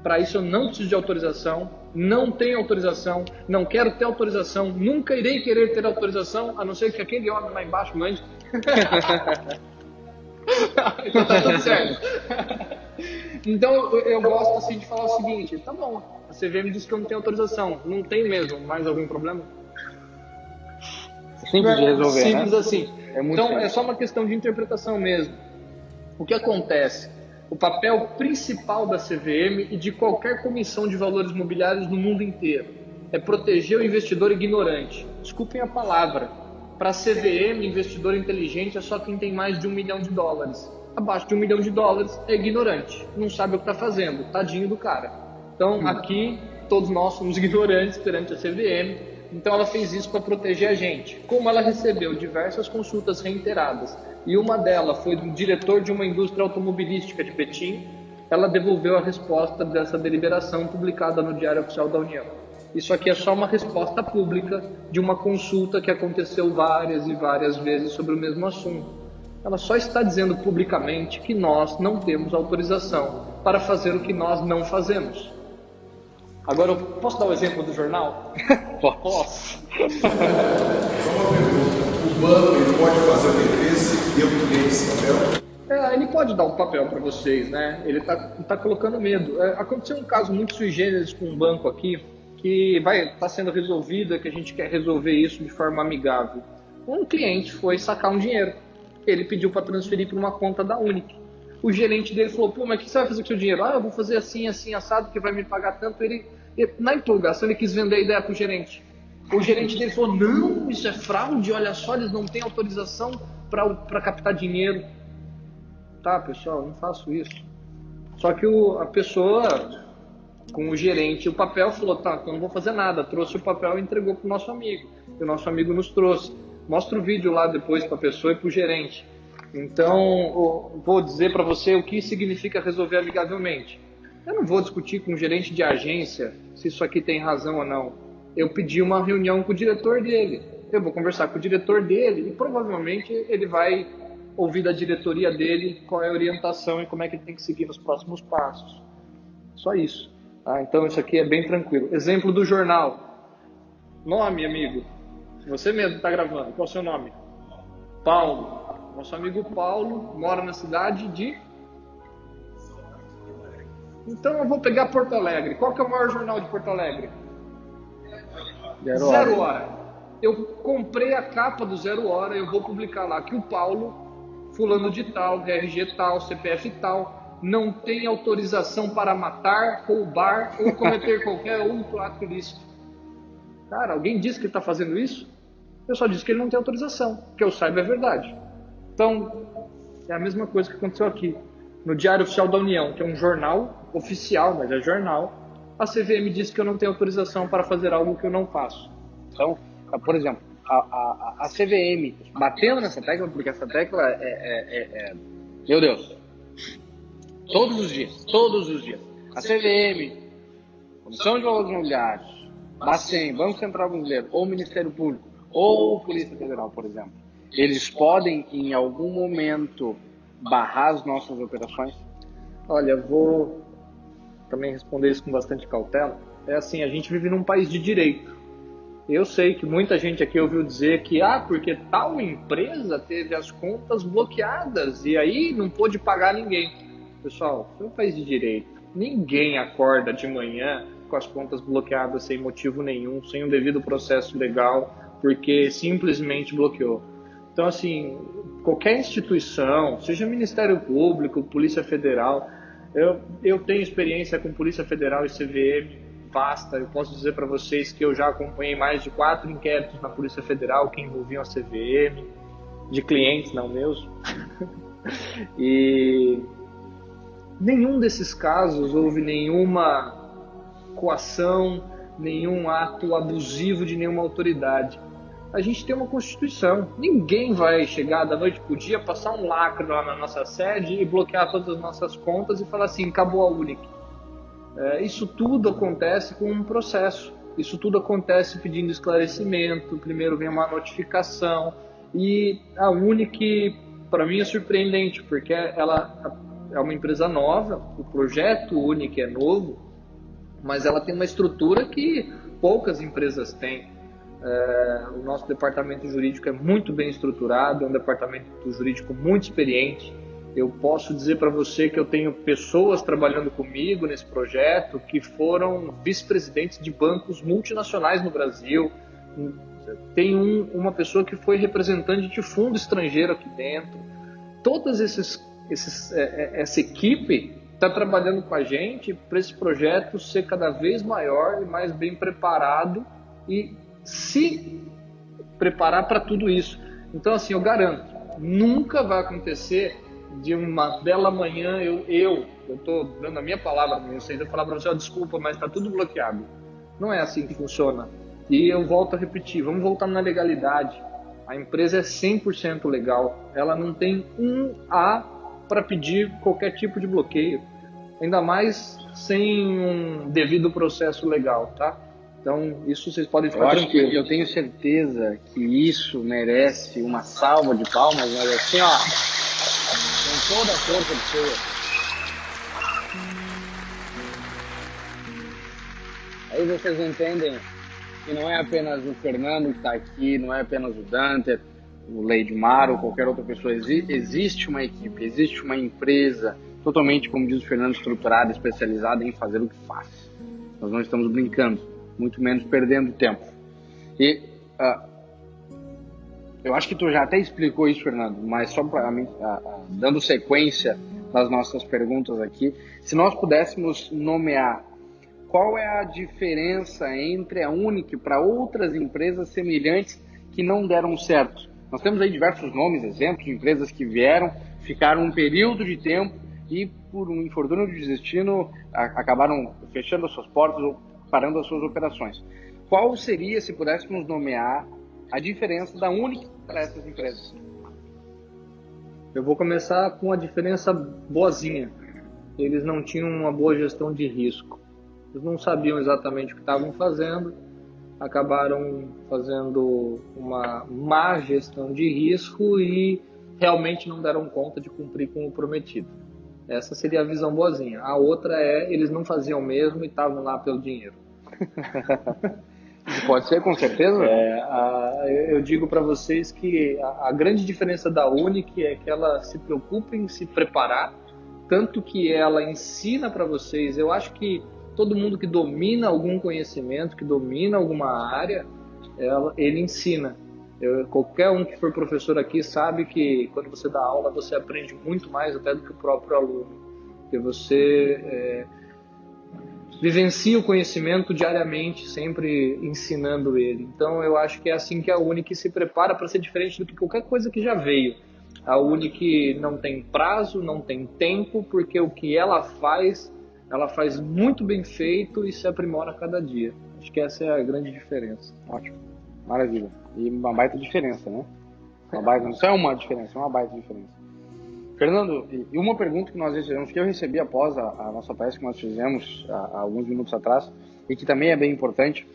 Para isso eu não preciso de autorização, não tenho autorização, não quero ter autorização, nunca irei querer ter autorização, a não ser que aquele homem lá embaixo mande. Então tá tudo certo. Então eu gosto assim de falar o seguinte: tá bom, a CVM disse que eu não tenho autorização, não tem mesmo, mais algum problema? Simples de resolver, simples né? assim. Então simples. é só uma questão de interpretação mesmo. O que acontece? O papel principal da CVM e de qualquer comissão de valores imobiliários no mundo inteiro é proteger o investidor ignorante. Desculpem a palavra. Para a CVM, investidor inteligente é só quem tem mais de $1 milhão. Abaixo de $1 milhão é ignorante, não sabe o que está fazendo, tadinho do cara. Então aqui todos nós somos ignorantes perante a CVM. Então ela fez isso para proteger a gente. Como ela recebeu diversas consultas reiteradas e uma delas foi do diretor de uma indústria automobilística de Betim, ela devolveu a resposta dessa deliberação publicada no Diário Oficial da União. Isso aqui é só uma resposta pública de uma consulta que aconteceu várias e várias vezes sobre o mesmo assunto. Ela só está dizendo publicamente que nós não temos autorização para fazer o que nós não fazemos. Agora, eu posso dar o exemplo do jornal? Posso. Só uma pergunta: o banco ele pode fazer uma defesa e eu criei esse papel? Ele pode dar um papel para vocês, né? Ele tá colocando medo. Aconteceu um caso muito sui generis com um banco aqui, que tá sendo resolvido, que a gente quer resolver isso de forma amigável. Um cliente foi sacar um dinheiro. Ele pediu para transferir para uma conta da Unic. O gerente dele falou: pô, mas o que você vai fazer com o seu dinheiro? Eu vou fazer assim, assim, assado, que vai me pagar tanto. Ele, na empolgação, ele quis vender a ideia pro gerente. O gerente dele falou: não, isso é fraude, olha só, eles não têm autorização para captar dinheiro. Tá, pessoal, não faço isso. Só que a pessoa, com o gerente, o papel, falou: tá, então não vou fazer nada. Trouxe o papel e entregou pro nosso amigo. E o nosso amigo nos trouxe. Mostra o vídeo lá depois para a pessoa e para o gerente. Então, vou dizer para você o que significa resolver amigavelmente. Eu não vou discutir com o gerente de agência se isso aqui tem razão ou não. Eu pedi uma reunião com o diretor dele. Eu vou conversar com o diretor dele e provavelmente ele vai ouvir da diretoria dele qual é a orientação e como é que ele tem que seguir nos próximos passos. Só isso. Então, isso aqui é bem tranquilo. Exemplo do jornal. Nome, amigo. Você mesmo está gravando. Qual é o seu nome? Paulo. Nosso amigo Paulo mora na cidade de... Então eu vou pegar Porto Alegre. Qual que é o maior jornal de Porto Alegre? Zero Hora. Eu comprei a capa do Zero Hora, eu vou publicar lá que o Paulo, fulano de tal, RG tal, CPF tal, não tem autorização para matar, roubar ou cometer qualquer outro ato ilícito. Cara, alguém disse que ele está fazendo isso? Eu só disse que ele não tem autorização. Que eu saiba é verdade. Então, é a mesma coisa que aconteceu aqui. No Diário Oficial da União, que é um jornal oficial, mas é jornal, a CVM disse que eu não tenho autorização para fazer algo que eu não faço. Então, por exemplo, a CVM batendo nessa tecla, porque essa tecla meu Deus, todos os dias. A CVM, Comissão de Valores Imobiliários, Bacen, Banco Central Brasileiro, ou Ministério Público, ou Polícia Federal, por exemplo, eles podem, em algum momento, barrar as nossas operações? Olha, eu vou também responder isso com bastante cautela. É assim, a gente vive num país de direito. Eu sei que muita gente aqui ouviu dizer que, porque tal empresa teve as contas bloqueadas e aí não pôde pagar ninguém. Pessoal, é um país de direito. Ninguém acorda de manhã com as contas bloqueadas sem motivo nenhum, sem um devido processo legal, porque simplesmente bloqueou. Então, assim, qualquer instituição, seja Ministério Público, Polícia Federal, eu tenho experiência com Polícia Federal e CVM, vasta. Eu posso dizer para vocês que eu já acompanhei mais de 4 inquéritos na Polícia Federal que envolviam a CVM, de clientes, não meus. E nenhum desses casos houve nenhuma coação, nenhum ato abusivo de nenhuma autoridade. A gente tem uma Constituição. Ninguém vai chegar da noite pro dia, passar um lacre lá na nossa sede e bloquear todas as nossas contas e falar assim, acabou a Unic. Isso tudo acontece com um processo. Isso tudo acontece pedindo esclarecimento. Primeiro vem uma notificação. E a Unic, para mim, é surpreendente, porque ela é uma empresa nova. O projeto Unic é novo. mas ela tem uma estrutura que poucas empresas têm. O nosso departamento jurídico é muito bem estruturado, é um departamento jurídico muito experiente. Eu posso dizer para você que eu tenho pessoas trabalhando comigo nesse projeto que foram vice-presidentes de bancos multinacionais no Brasil. Tem uma pessoa que foi representante de fundo estrangeiro aqui dentro. Todas essa equipe está trabalhando com a gente para esse projeto ser cada vez maior e mais bem preparado e se preparar para tudo isso. Então, assim, eu garanto, nunca vai acontecer de uma bela manhã eu estou dando a minha palavra para vocês, eu falar para você, desculpa, mas está tudo bloqueado. Não é assim que funciona. E eu volto a repetir, vamos voltar na legalidade. A empresa é 100% legal, ela não tem um A para pedir qualquer tipo de bloqueio, ainda mais sem um devido processo legal, tá? Então, isso vocês podem ficar tranquilos. Eu tenho certeza que isso merece uma salva de palmas, mas assim, ó, com toda a força do seu. Aí vocês entendem que não é apenas o Fernando que está aqui, não é apenas o Dante, o Leidmar ou qualquer outra pessoa. Existe uma equipe, existe uma empresa totalmente, como diz o Fernando, estruturada, especializada em fazer o que faz. Nós não estamos brincando, muito menos perdendo tempo. E eu acho que tu já até explicou isso, Fernando, mas só para mim, dando sequência nas nossas perguntas aqui, se nós pudéssemos nomear qual é a diferença entre a Unic para outras empresas semelhantes que não deram certo. Nós temos aí diversos nomes, exemplos de empresas que vieram, ficaram um período de tempo e por um infortúnio de destino acabaram fechando as suas portas ou parando as suas operações. Qual seria, se pudéssemos nomear, a diferença da Unic para essas empresas? Eu vou começar com a diferença boazinha. Eles não tinham uma boa gestão de risco. Eles não sabiam exatamente o que estavam fazendo, acabaram fazendo uma má gestão de risco e realmente não deram conta de cumprir com o prometido. Essa seria a visão boazinha. A outra é, eles não faziam mesmo e estavam lá pelo dinheiro. Pode ser, com certeza. Eu digo para vocês que a grande diferença da Unic é que ela se preocupa em se preparar, tanto que ela ensina para vocês. Eu acho que todo mundo que domina algum conhecimento, que domina alguma área, ele ensina. Qualquer um que for professor aqui sabe que quando você dá aula, você aprende muito mais até do que o próprio aluno. Porque você vivencia o conhecimento diariamente, sempre ensinando ele. Então eu acho que é assim que a Unic se prepara para ser diferente do que qualquer coisa que já veio. A Unic não tem prazo, não tem tempo, porque o que ela faz muito bem feito e se aprimora a cada dia. Acho que essa é a grande diferença. Ótimo, maravilha. E uma baita diferença, né? Não só é uma diferença, é uma baita diferença. Fernando, e uma pergunta que nós recebemos, que eu recebi após a nossa palestra que nós fizemos há alguns minutos atrás, e que também é bem importante.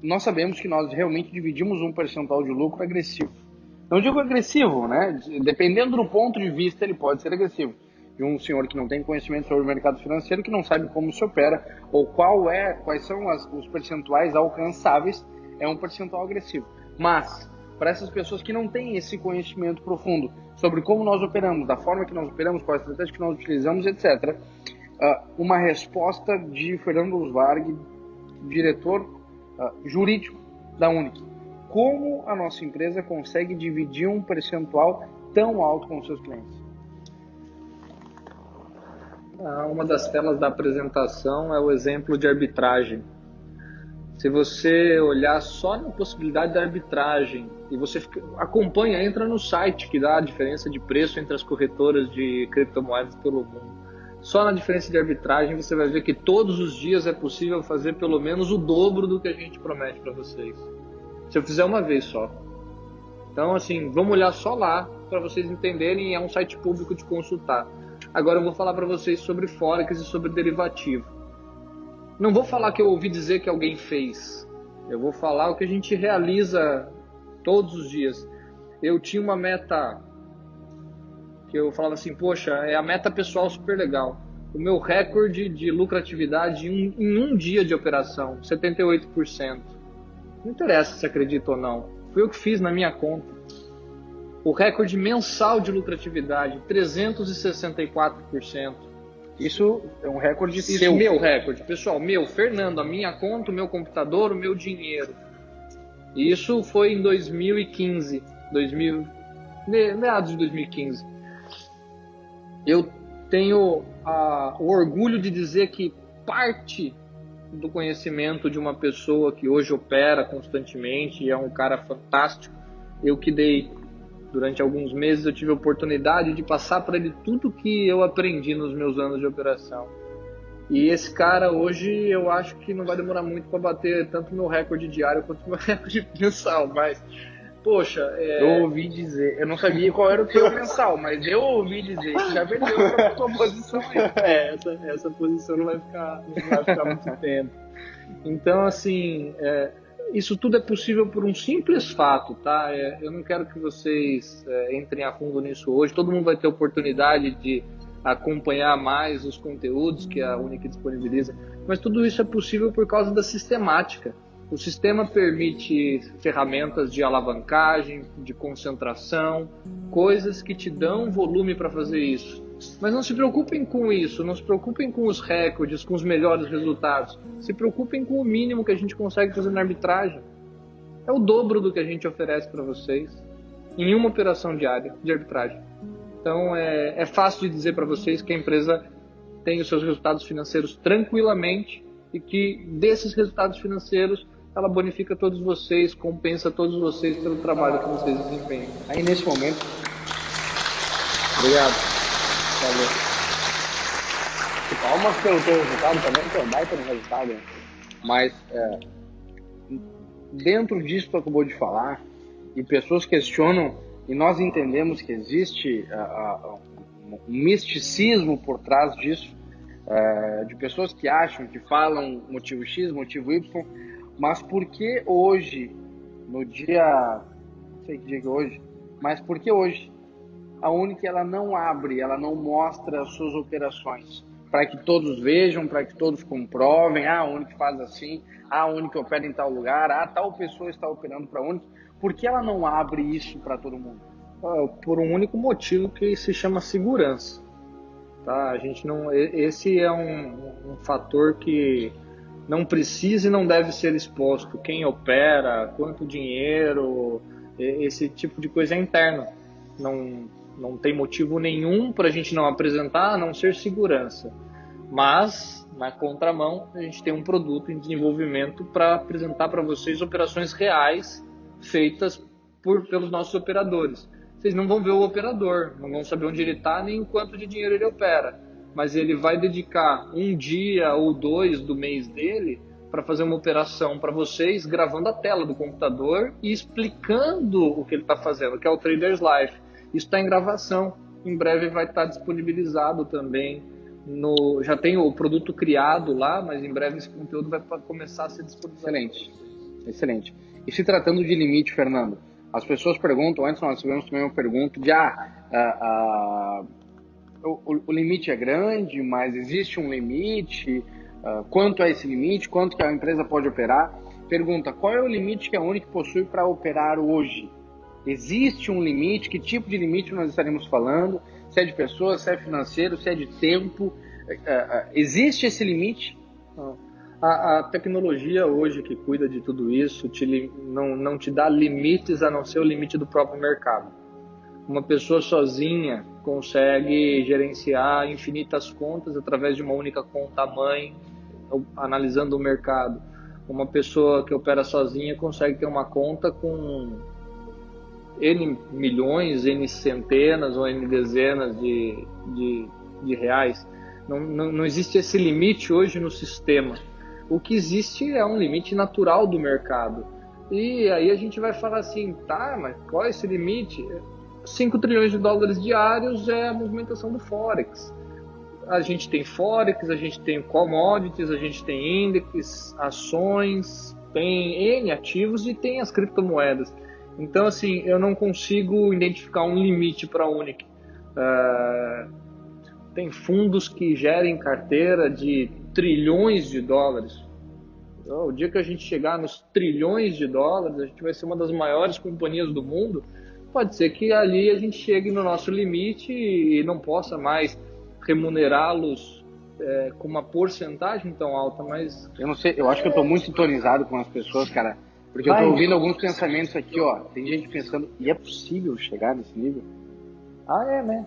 Nós sabemos que nós realmente dividimos um percentual de lucro agressivo. Não digo agressivo, né? Dependendo do ponto de vista, ele pode ser agressivo. De um senhor que não tem conhecimento sobre o mercado financeiro, que não sabe como se opera, ou quais são os percentuais alcançáveis, é um percentual agressivo. Mas, para essas pessoas que não têm esse conhecimento profundo sobre como nós operamos, da forma que nós operamos, qual a estratégia que nós utilizamos, etc., uma resposta de Fernando Usvarg, diretor jurídico da Unic. Como a nossa empresa consegue dividir um percentual tão alto com os seus clientes? Uma das telas da apresentação é o exemplo de arbitragem. Se você olhar só na possibilidade da arbitragem e você acompanha, entra no site que dá a diferença de preço entre as corretoras de criptomoedas pelo mundo. Só na diferença de arbitragem você vai ver que todos os dias é possível fazer pelo menos o dobro do que a gente promete para vocês. Se eu fizer uma vez só. Então, assim, vamos olhar só lá para vocês entenderem, é um site público de consultar. Agora eu vou falar para vocês sobre Forex e sobre derivativo. Não vou falar que eu ouvi dizer que alguém fez. Eu vou falar o que a gente realiza todos os dias. Eu tinha uma meta que eu falava assim, poxa, é a meta pessoal super legal. o meu recorde de lucratividade em um dia de operação, 78%. Não interessa se acredita ou não. Fui eu que fiz na minha conta. O recorde mensal de lucratividade, 364%. Isso é um recorde Isso, seu. meu recorde. Pessoal, Fernando, a minha conta, o meu computador, o meu dinheiro. Isso foi em 2015, meados de 2015. Eu tenho o orgulho de dizer que parte do conhecimento de uma pessoa que hoje opera constantemente e é um cara fantástico, eu que dei. Durante alguns meses eu tive a oportunidade de passar para ele tudo que eu aprendi nos meus anos de operação. E esse cara hoje eu acho que não vai demorar muito para bater tanto o meu recorde diário quanto o meu recorde mensal, mas, poxa... Eu ouvi dizer, eu não sabia qual era o teu mensal, mas eu ouvi dizer que já vendeu para a tua posição aí. Essa posição não vai ficar muito tempo. Então, assim... Isso tudo é possível por um simples fato, tá? Eu não quero que vocês entrem a fundo nisso hoje. Todo mundo vai ter oportunidade de acompanhar mais os conteúdos que a Unic disponibiliza. Mas tudo isso é possível por causa da sistemática. O sistema permite ferramentas de alavancagem, de concentração, coisas que te dão volume para fazer isso. Mas não se preocupem com isso, não se preocupem com os recordes, com os melhores resultados. Se preocupem com o mínimo que a gente consegue fazer na arbitragem. É o dobro do que a gente oferece para vocês em uma operação diária de arbitragem. Então é fácil de dizer para vocês que a empresa tem os seus resultados financeiros tranquilamente e que desses resultados financeiros ela bonifica todos vocês, compensa todos vocês pelo trabalho que vocês desempenham. Aí nesse momento... Obrigado. Valeu. Palmas pelo teu resultado também, que é um baita no resultado. Né? Mas dentro disso que tu acabou de falar, e pessoas questionam, e nós entendemos que existe um misticismo por trás disso, de pessoas que acham, que falam motivo X, motivo Y, mas por que hoje, no dia, não sei que dia que é hoje, mas por que hoje a Unic ela não abre, ela não mostra as suas operações para que todos vejam, para que todos comprovem, a Unic faz assim, a Unic opera em tal lugar, tal pessoa está operando para a Unic. Por que ela não abre isso para todo mundo? Por um único motivo que se chama segurança. Tá? A gente não, esse é um fator que não precisa e não deve ser exposto. Quem opera, quanto dinheiro, esse tipo de coisa é interno. Não tem motivo nenhum para a gente não apresentar, a não ser segurança. Mas, na contramão, a gente tem um produto em desenvolvimento para apresentar para vocês operações reais feitas pelos nossos operadores. Vocês não vão ver o operador, não vão saber onde ele está nem quanto de dinheiro ele opera. Mas ele vai dedicar um dia ou dois do mês dele para fazer uma operação para vocês, gravando a tela do computador e explicando o que ele está fazendo, que é o Traders Life. Isso está em gravação, em breve vai estar disponibilizado também. Já tem o produto criado lá, mas em breve esse conteúdo vai começar a ser disponibilizado. Excelente. E se tratando de limite, Fernando, as pessoas perguntam, antes nós tivemos também uma pergunta de o limite é grande, mas existe um limite, quanto é esse limite, quanto que a empresa pode operar? Pergunta, qual é o limite que a Unic possui para operar hoje? Existe um limite? Que tipo de limite nós estaremos falando? Se é de pessoas, se é financeiro, se é de tempo? Existe esse limite? A tecnologia hoje que cuida de tudo isso não te dá limites a não ser o limite do próprio mercado. Uma pessoa sozinha consegue gerenciar infinitas contas através de uma única conta-mãe, analisando o mercado. Uma pessoa que opera sozinha consegue ter uma conta com N milhões, N centenas ou N dezenas de reais. Não existe esse limite hoje no sistema. O que existe é um limite natural do mercado. E aí a gente vai falar assim, tá, mas qual é esse limite? 5 trilhões de dólares diários é a movimentação do Forex. A gente tem Forex, a gente tem commodities, a gente tem índices, ações, tem N ativos e tem as criptomoedas. Então, assim, eu não consigo identificar um limite para a Unic. Tem fundos que gerem carteira de trilhões de dólares. Então, o dia que a gente chegar nos trilhões de dólares, a gente vai ser uma das maiores companhias do mundo. Pode ser que ali a gente chegue no nosso limite e não possa mais remunerá-los com uma porcentagem tão alta, mas... Eu não sei, eu acho que eu tô muito sintonizado com as pessoas, cara, porque eu tô ouvindo alguns pensamentos aqui, ó. Tem gente pensando, e é possível chegar nesse nível? Né?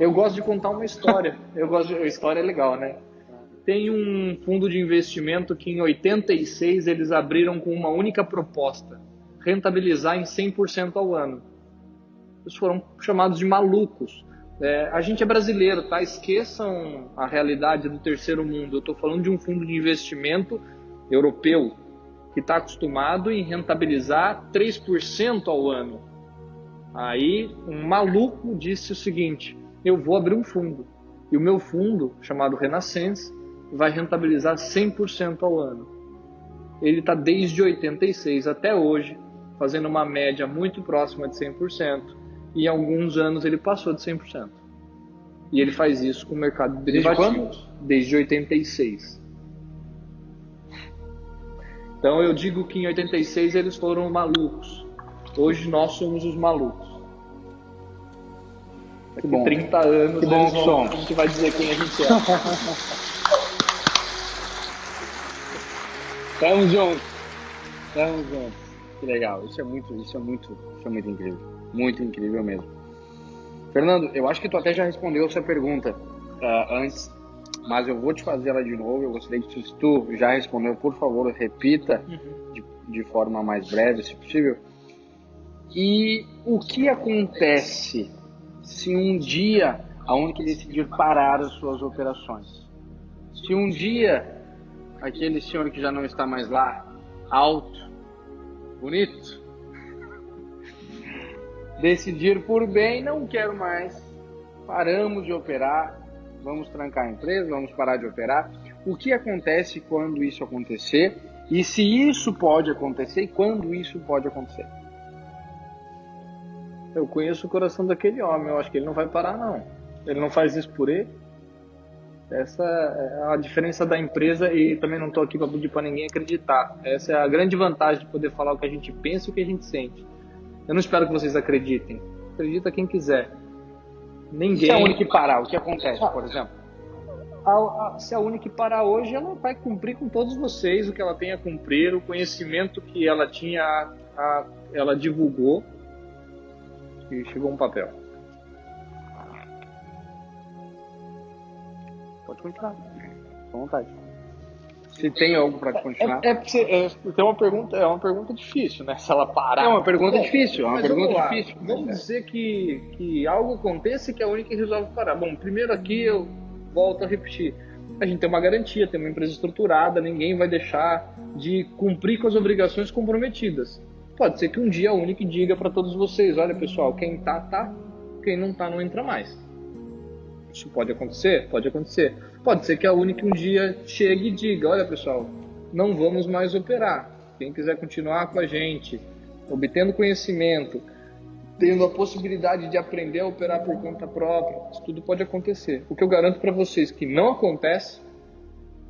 Eu gosto de contar uma história. A história é legal, né? Tem um fundo de investimento que em 86 eles abriram com uma única proposta: rentabilizar em 100% ao ano. Eles foram chamados de malucos. A gente é brasileiro, tá? Esqueçam a realidade do terceiro mundo. Eu estou falando de um fundo de investimento europeu que está acostumado em rentabilizar 3% ao ano. Aí um maluco disse o seguinte: eu vou abrir um fundo. E o meu fundo, chamado Renaissance, vai rentabilizar 100% ao ano. Ele está desde 86 até hoje, fazendo uma média muito próxima de 100%. E em alguns anos ele passou de 100%. E ele faz isso com o mercado de derivativos. Desde 86. Então eu digo que em 86 eles foram malucos. Hoje nós somos os malucos. Daqui 30 anos que bom a gente vai dizer quem a gente é. Tamo junto. Que legal. Isso é muito incrível. Muito incrível mesmo. Fernando, eu acho que tu até já respondeu essa pergunta antes, mas eu vou te fazer ela de novo. Eu gostaria que, se tu já respondeu, por favor, repita de forma mais breve, se possível. E o que acontece se um dia a Unic decidir parar as suas operações? Se um dia aquele senhor que já não está mais lá, alto, bonito, decidir por bem, não quero mais, paramos de operar, vamos trancar a empresa, vamos parar de operar. O que acontece quando isso acontecer? E se isso pode acontecer, e quando isso pode acontecer? Eu conheço o coração daquele homem, eu acho que ele não vai parar, não. Ele não faz isso por ele. Essa é a diferença da empresa, e também não estou aqui para pedir para ninguém acreditar. Essa é a grande vantagem de poder falar o que a gente pensa e o que a gente sente. Eu não espero que vocês acreditem. Acredita quem quiser. Ninguém... Se a Unic parar, o que acontece, por exemplo? Se a Unic parar hoje, ela vai cumprir com todos vocês o que ela tem a cumprir, o conhecimento que ela tinha, ela divulgou. E chegou um papel. Pode continuar. Com vontade. Se tem algo para continuar. Tem uma pergunta difícil, né? Se ela parar. É uma pergunta difícil. Vamos dizer que algo aconteça e que a Unic resolve parar. Bom, primeiro aqui eu volto a repetir. A gente tem uma garantia, tem uma empresa estruturada, ninguém vai deixar de cumprir com as obrigações comprometidas. Pode ser que um dia a Unic diga para todos vocês: olha pessoal, quem tá, quem não tá não entra mais. Isso pode acontecer? Pode acontecer. Pode ser que a Unic um dia chegue e diga: olha pessoal, não vamos mais operar. Quem quiser continuar com a gente, obtendo conhecimento, tendo a possibilidade de aprender a operar por conta própria, isso tudo pode acontecer. O que eu garanto para vocês que não acontece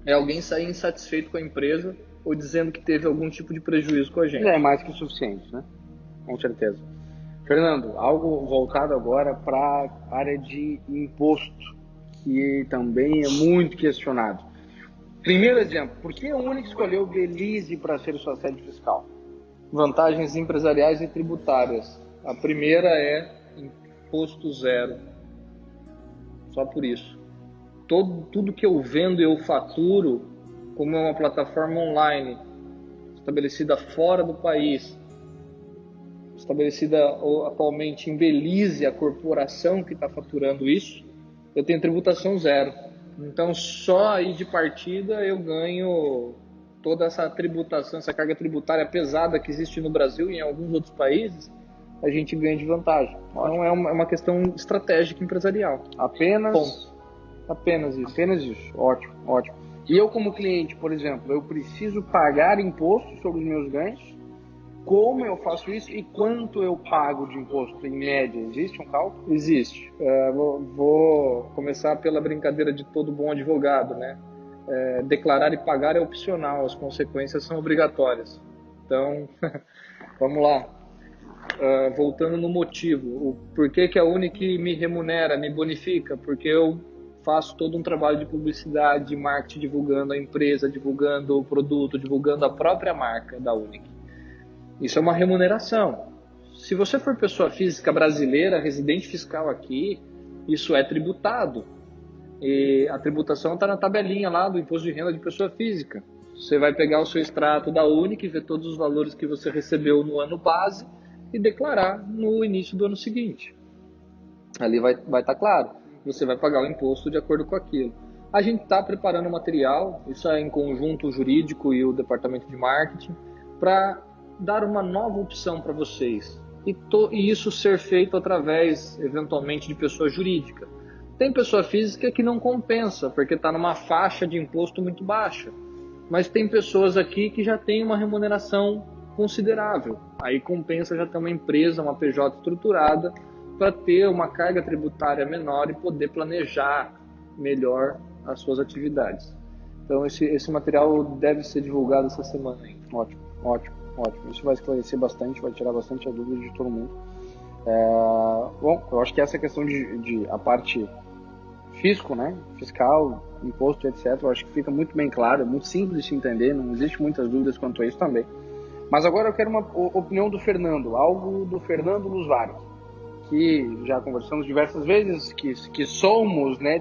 é alguém sair insatisfeito com a empresa ou dizendo que teve algum tipo de prejuízo com a gente. É mais que suficiente, né? Com certeza. Fernando, algo voltado agora para a área de imposto, que também é muito questionado. Primeiro exemplo, por que a Unic escolheu Belize para ser sua sede fiscal? Vantagens empresariais e tributárias. A primeira é imposto zero. Só por isso. Tudo que eu vendo eu faturo, como é uma plataforma online, estabelecida fora do país, estabelecida atualmente em Belize, a corporação que está faturando isso, eu tenho tributação zero. Então, só aí de partida eu ganho toda essa tributação, essa carga tributária pesada que existe no Brasil e em alguns outros países, a gente ganha de vantagem. Então, é uma questão estratégica empresarial. Apenas isso. Apenas isso. Ótimo, ótimo. E eu, como cliente, por exemplo, eu preciso pagar imposto sobre os meus ganhos? como eu faço isso e quanto eu pago de imposto, em média? Existe um cálculo? Existe. Vou começar pela brincadeira de todo bom advogado, né? Declarar e pagar é opcional, as consequências são obrigatórias. Então, vamos lá. Voltando no motivo, o porquê que a Unic me remunera, me bonifica? Porque eu faço todo um trabalho de publicidade, de marketing, divulgando a empresa, divulgando o produto, divulgando a própria marca da Unic. Isso é uma remuneração. Se você for pessoa física brasileira, residente fiscal aqui, isso é tributado. E a tributação está na tabelinha lá do imposto de renda de pessoa física. Você vai pegar o seu extrato da Unic, ver todos os valores que você recebeu no ano base e declarar no início do ano seguinte. Ali vai estar claro. Você vai pagar o imposto de acordo com aquilo. A gente está preparando material, isso é em conjunto o jurídico e o departamento de marketing, para dar uma nova opção para vocês. E isso ser feito através, eventualmente, de pessoa jurídica. Tem pessoa física que não compensa, porque está numa faixa de imposto muito baixa. Mas tem pessoas aqui que já têm uma remuneração considerável. Aí compensa já ter uma empresa, uma PJ estruturada, para ter uma carga tributária menor e poder planejar melhor as suas atividades. Então esse material deve ser divulgado essa semana aí. Ótimo, ótimo, ótimo. Isso vai esclarecer bastante, vai tirar bastante a dúvida de todo mundo. Bom, eu acho que essa questão de a parte fisco, né, fiscal, imposto, etc., eu acho que fica muito bem claro, é muito simples de se entender, não existe muitas dúvidas quanto a isso também. Mas agora eu quero uma opinião do Fernando, algo do Fernando Lusvari, que já conversamos diversas vezes, que somos, né,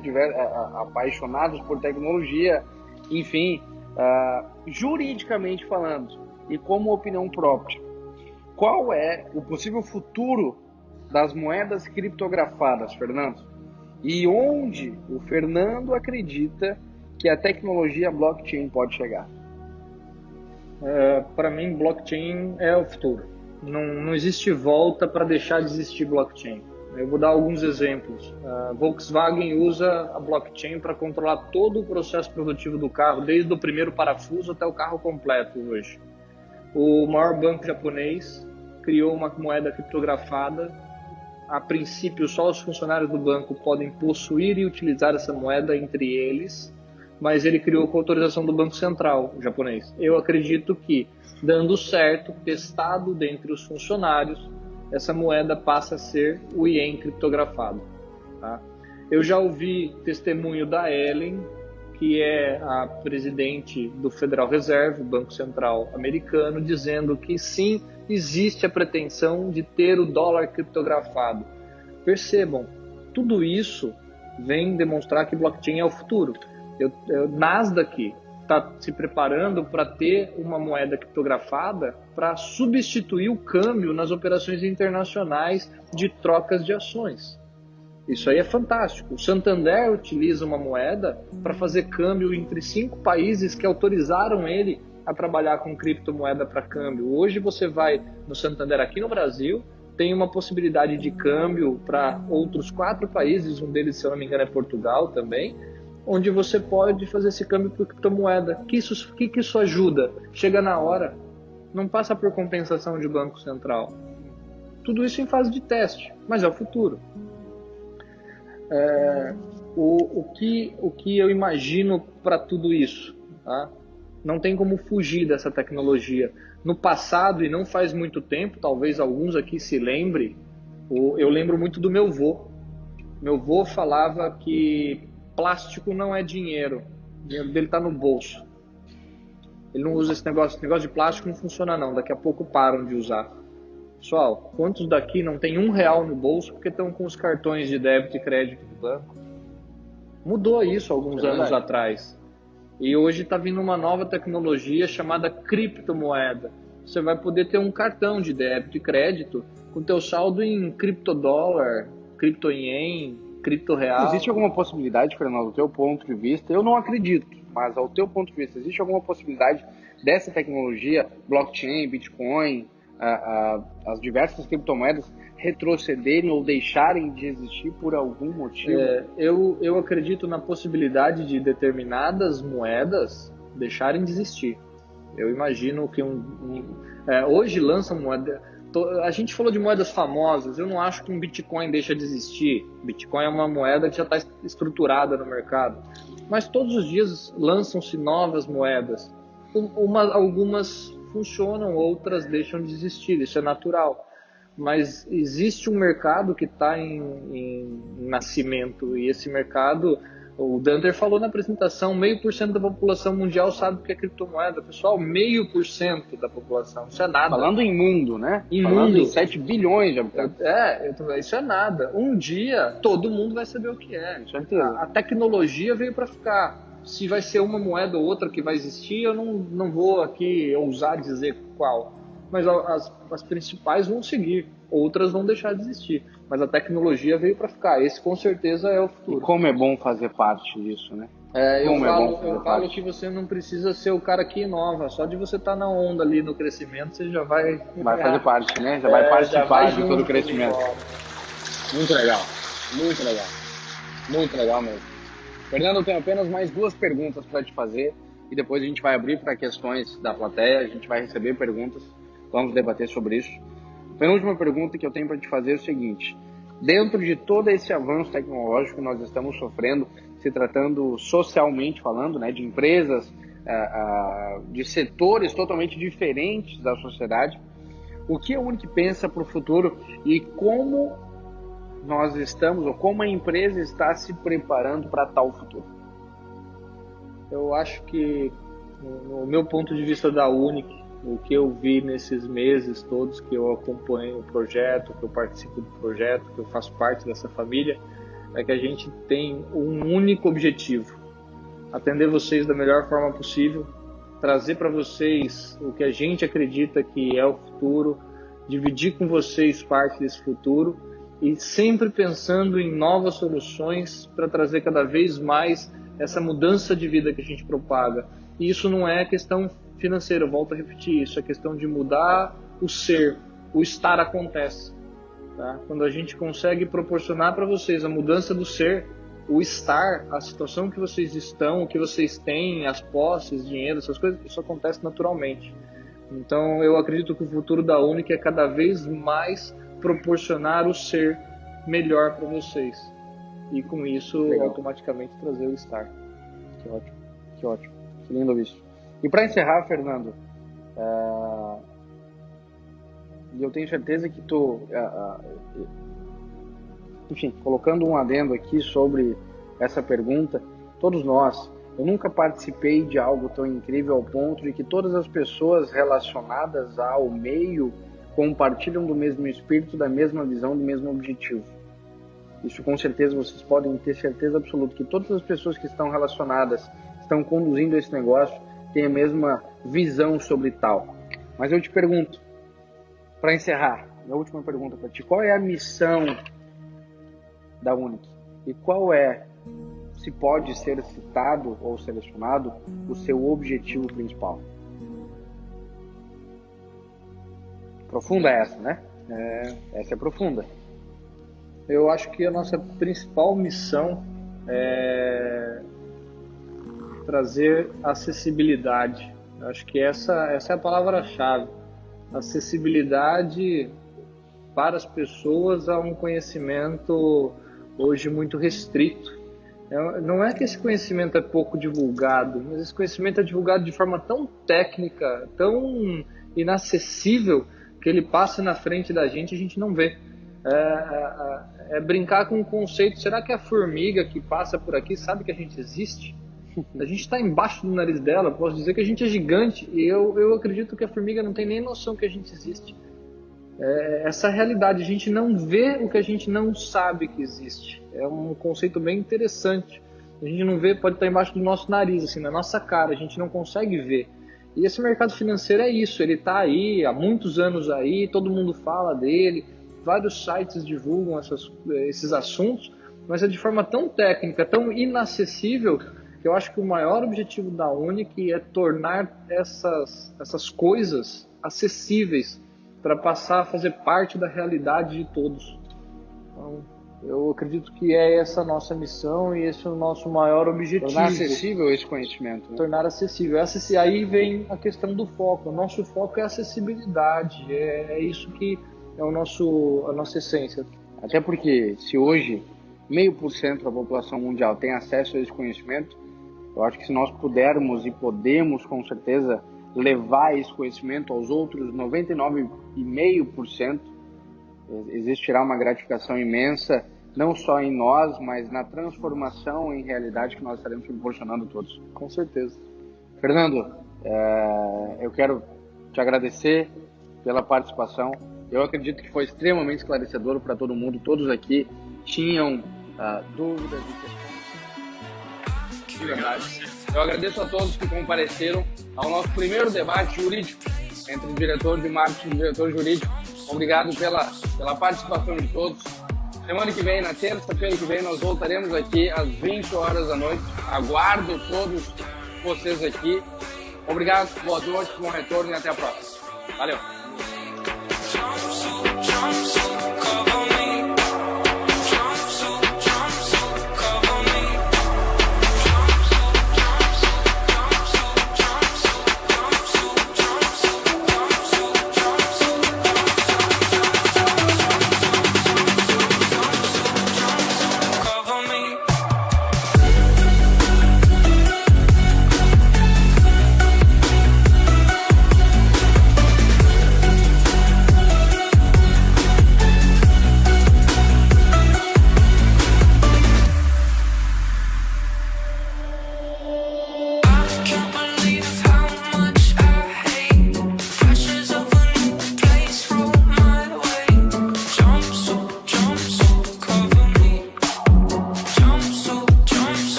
apaixonados por tecnologia, enfim, juridicamente falando, e como opinião própria. Qual é o possível futuro das moedas criptografadas, Fernando? E onde o Fernando acredita que a tecnologia blockchain pode chegar? Para mim, blockchain é o futuro. Não existe volta para deixar de existir blockchain. Eu vou dar alguns exemplos. A Volkswagen usa a blockchain para controlar todo o processo produtivo do carro, desde o primeiro parafuso até o carro completo hoje. O maior banco japonês criou uma moeda criptografada. A princípio, só os funcionários do banco podem possuir e utilizar essa moeda entre eles, mas ele criou com autorização do Banco Central japonês. Eu acredito que, dando certo, testado dentre os funcionários, essa moeda passa a ser o Ien criptografado. Tá? Eu já ouvi testemunho da Ellen, que é a presidente do Federal Reserve, o Banco Central americano, dizendo que sim, existe a pretensão de ter o dólar criptografado. Percebam, tudo isso vem demonstrar que blockchain é o futuro. Nasdaq está se preparando para ter uma moeda criptografada para substituir o câmbio nas operações internacionais de trocas de ações. Isso aí é fantástico. O Santander utiliza uma moeda para fazer câmbio entre 5 países que autorizaram ele a trabalhar com criptomoeda para câmbio. Hoje você vai no Santander aqui no Brasil, tem uma possibilidade de câmbio para outros 4 países, um deles, se eu não me engano, é Portugal também, onde você pode fazer esse câmbio por criptomoeda. Que isso ajuda? Chega na hora, não passa por compensação de Banco Central. Tudo isso em fase de teste, mas é o futuro. O que eu imagino para tudo isso? Tá? Não tem como fugir dessa tecnologia. No passado, e não faz muito tempo, talvez alguns aqui se lembrem, eu lembro muito do meu vô. Meu vô falava que plástico não é dinheiro, o dinheiro dele está no bolso. Ele não usa esse negócio de plástico não funciona não, daqui a pouco param de usar. Pessoal, quantos daqui não tem R$1 no bolso porque estão com os cartões de débito e crédito do banco? Mudou isso alguns anos atrás. E hoje está vindo uma nova tecnologia chamada criptomoeda. Você vai poder ter um cartão de débito e crédito com teu saldo em criptodólar, criptoien, criptoreal. Existe alguma possibilidade, Fernando, do teu ponto de vista? Eu não acredito, mas ao teu ponto de vista, existe alguma possibilidade dessa tecnologia, blockchain, Bitcoin, as diversas criptomoedas retrocederem ou deixarem de existir por algum motivo? Eu acredito na possibilidade de determinadas moedas deixarem de existir. Eu imagino que hoje lançam moeda. A gente falou de moedas famosas, eu não acho que um Bitcoin deixa de existir. Bitcoin é uma moeda que já está estruturada no mercado. Mas todos os dias lançam-se novas moedas. Algumas funcionam, outras deixam de existir, isso é natural. Mas existe um mercado que está em nascimento, e esse mercado, o Dunder falou na apresentação, 0,5% da população mundial sabe o que é criptomoeda. Pessoal, 0,5% da população, isso é nada. Falando em mundo, né? Falando mundo. Em 7 bilhões de habitantes. Isso é nada. Um dia, todo mundo vai saber o que é. Com certeza. A tecnologia veio para ficar. Se vai ser uma moeda ou outra que vai existir, eu não vou aqui ousar dizer qual. Mas as principais vão seguir, outras vão deixar de existir. Mas a tecnologia veio para ficar. Esse com certeza é o futuro. E como é bom fazer parte disso, né? Eu falo que você não precisa ser o cara que inova. Só de você estar na onda ali no crescimento, você já vai fazer parte, né? Já vai participar de todo o junto, crescimento. Muito legal. Muito legal. Muito legal mesmo. Fernando, eu tenho apenas mais 2 perguntas para te fazer e depois a gente vai abrir para questões da plateia, a gente vai receber perguntas, vamos debater sobre isso. A penúltima pergunta que eu tenho para te fazer é o seguinte: dentro de todo esse avanço tecnológico que nós estamos sofrendo, se tratando socialmente falando, né, de empresas, de setores totalmente diferentes da sociedade, o que a Unic pensa para o futuro e como nós estamos, ou como a empresa está se preparando para tal futuro? Eu acho que, no meu ponto de vista da Unic, o que eu vi nesses meses todos que eu acompanho o projeto, que eu participo do projeto, que eu faço parte dessa família, é que a gente tem um único objetivo: atender vocês da melhor forma possível, trazer para vocês o que a gente acredita que é o futuro, dividir com vocês parte desse futuro e sempre pensando em novas soluções para trazer cada vez mais essa mudança de vida que a gente propaga. E isso não é questão financeira, eu volto a repetir, isso é questão de mudar o ser, o estar acontece. Tá? Quando a gente consegue proporcionar para vocês a mudança do ser, o estar, a situação que vocês estão, o que vocês têm, as posses, dinheiro, essas coisas, isso acontece naturalmente. Então eu acredito que o futuro da Unic é cada vez mais proporcionar o ser melhor para vocês. E com isso, legal, automaticamente trazer o estar. Que ótimo, que ótimo. Que lindo isso. E para encerrar, Fernando, e eu tenho certeza que tu, enfim, colocando um adendo aqui sobre essa pergunta, todos nós, eu nunca participei de algo tão incrível ao ponto de que todas as pessoas relacionadas ao meio compartilham do mesmo espírito, da mesma visão, do mesmo objetivo. Isso com certeza vocês podem ter certeza absoluta que todas as pessoas que estão relacionadas, estão conduzindo esse negócio, têm a mesma visão sobre tal. Mas eu te pergunto, para encerrar, a última pergunta para ti: qual é a missão da Unic? E qual é, se pode ser citado ou selecionado, o seu objetivo principal? Profunda essa, né? Essa é profunda. Eu acho que a nossa principal missão é trazer acessibilidade. Eu acho que essa é a palavra-chave. Acessibilidade para as pessoas a um conhecimento hoje muito restrito. Não é que esse conhecimento é pouco divulgado, mas esse conhecimento é divulgado de forma tão técnica, tão inacessível, que ele passa na frente da gente e a gente não vê. É brincar com o conceito: será que a formiga que passa por aqui sabe que a gente existe? A gente está embaixo do nariz dela, posso dizer que a gente é gigante, e eu acredito que a formiga não tem nem noção que a gente existe. Essa realidade, a gente não vê o que a gente não sabe que existe. É um conceito bem interessante. A gente não vê, pode estar embaixo do nosso nariz, assim, na nossa cara, a gente não consegue ver. E esse mercado financeiro é isso, ele está aí há muitos anos aí, todo mundo fala dele, vários sites divulgam esses assuntos, mas é de forma tão técnica, tão inacessível, que eu acho que o maior objetivo da Unic é tornar essas coisas acessíveis para passar a fazer parte da realidade de todos. Então, Eu acredito que é essa a nossa missão e esse é o nosso maior objetivo. Tornar acessível esse conhecimento. Né? Tornar acessível. Aí vem a questão do foco. O nosso foco é a acessibilidade. É isso que é a nossa essência. Até porque se hoje 0,5% da população mundial tem acesso a esse conhecimento, eu acho que se nós pudermos e podemos com certeza levar esse conhecimento aos outros 99,5%, existirá uma gratificação imensa, não só em nós, mas na transformação em realidade que nós estaremos proporcionando a todos. Com certeza. Fernando, eu quero te agradecer pela participação. Eu acredito que foi extremamente esclarecedor para todo mundo. Todos aqui tinham dúvidas e questões. De verdade. Eu agradeço a todos que compareceram ao nosso primeiro debate jurídico entre o diretor de marketing e o diretor jurídico. Obrigado pela participação de todos. Semana que vem, na terça-feira que vem, nós voltaremos aqui às 20 horas da noite. Aguardo todos vocês aqui. Obrigado, boa noite, bom retorno e até a próxima. Valeu!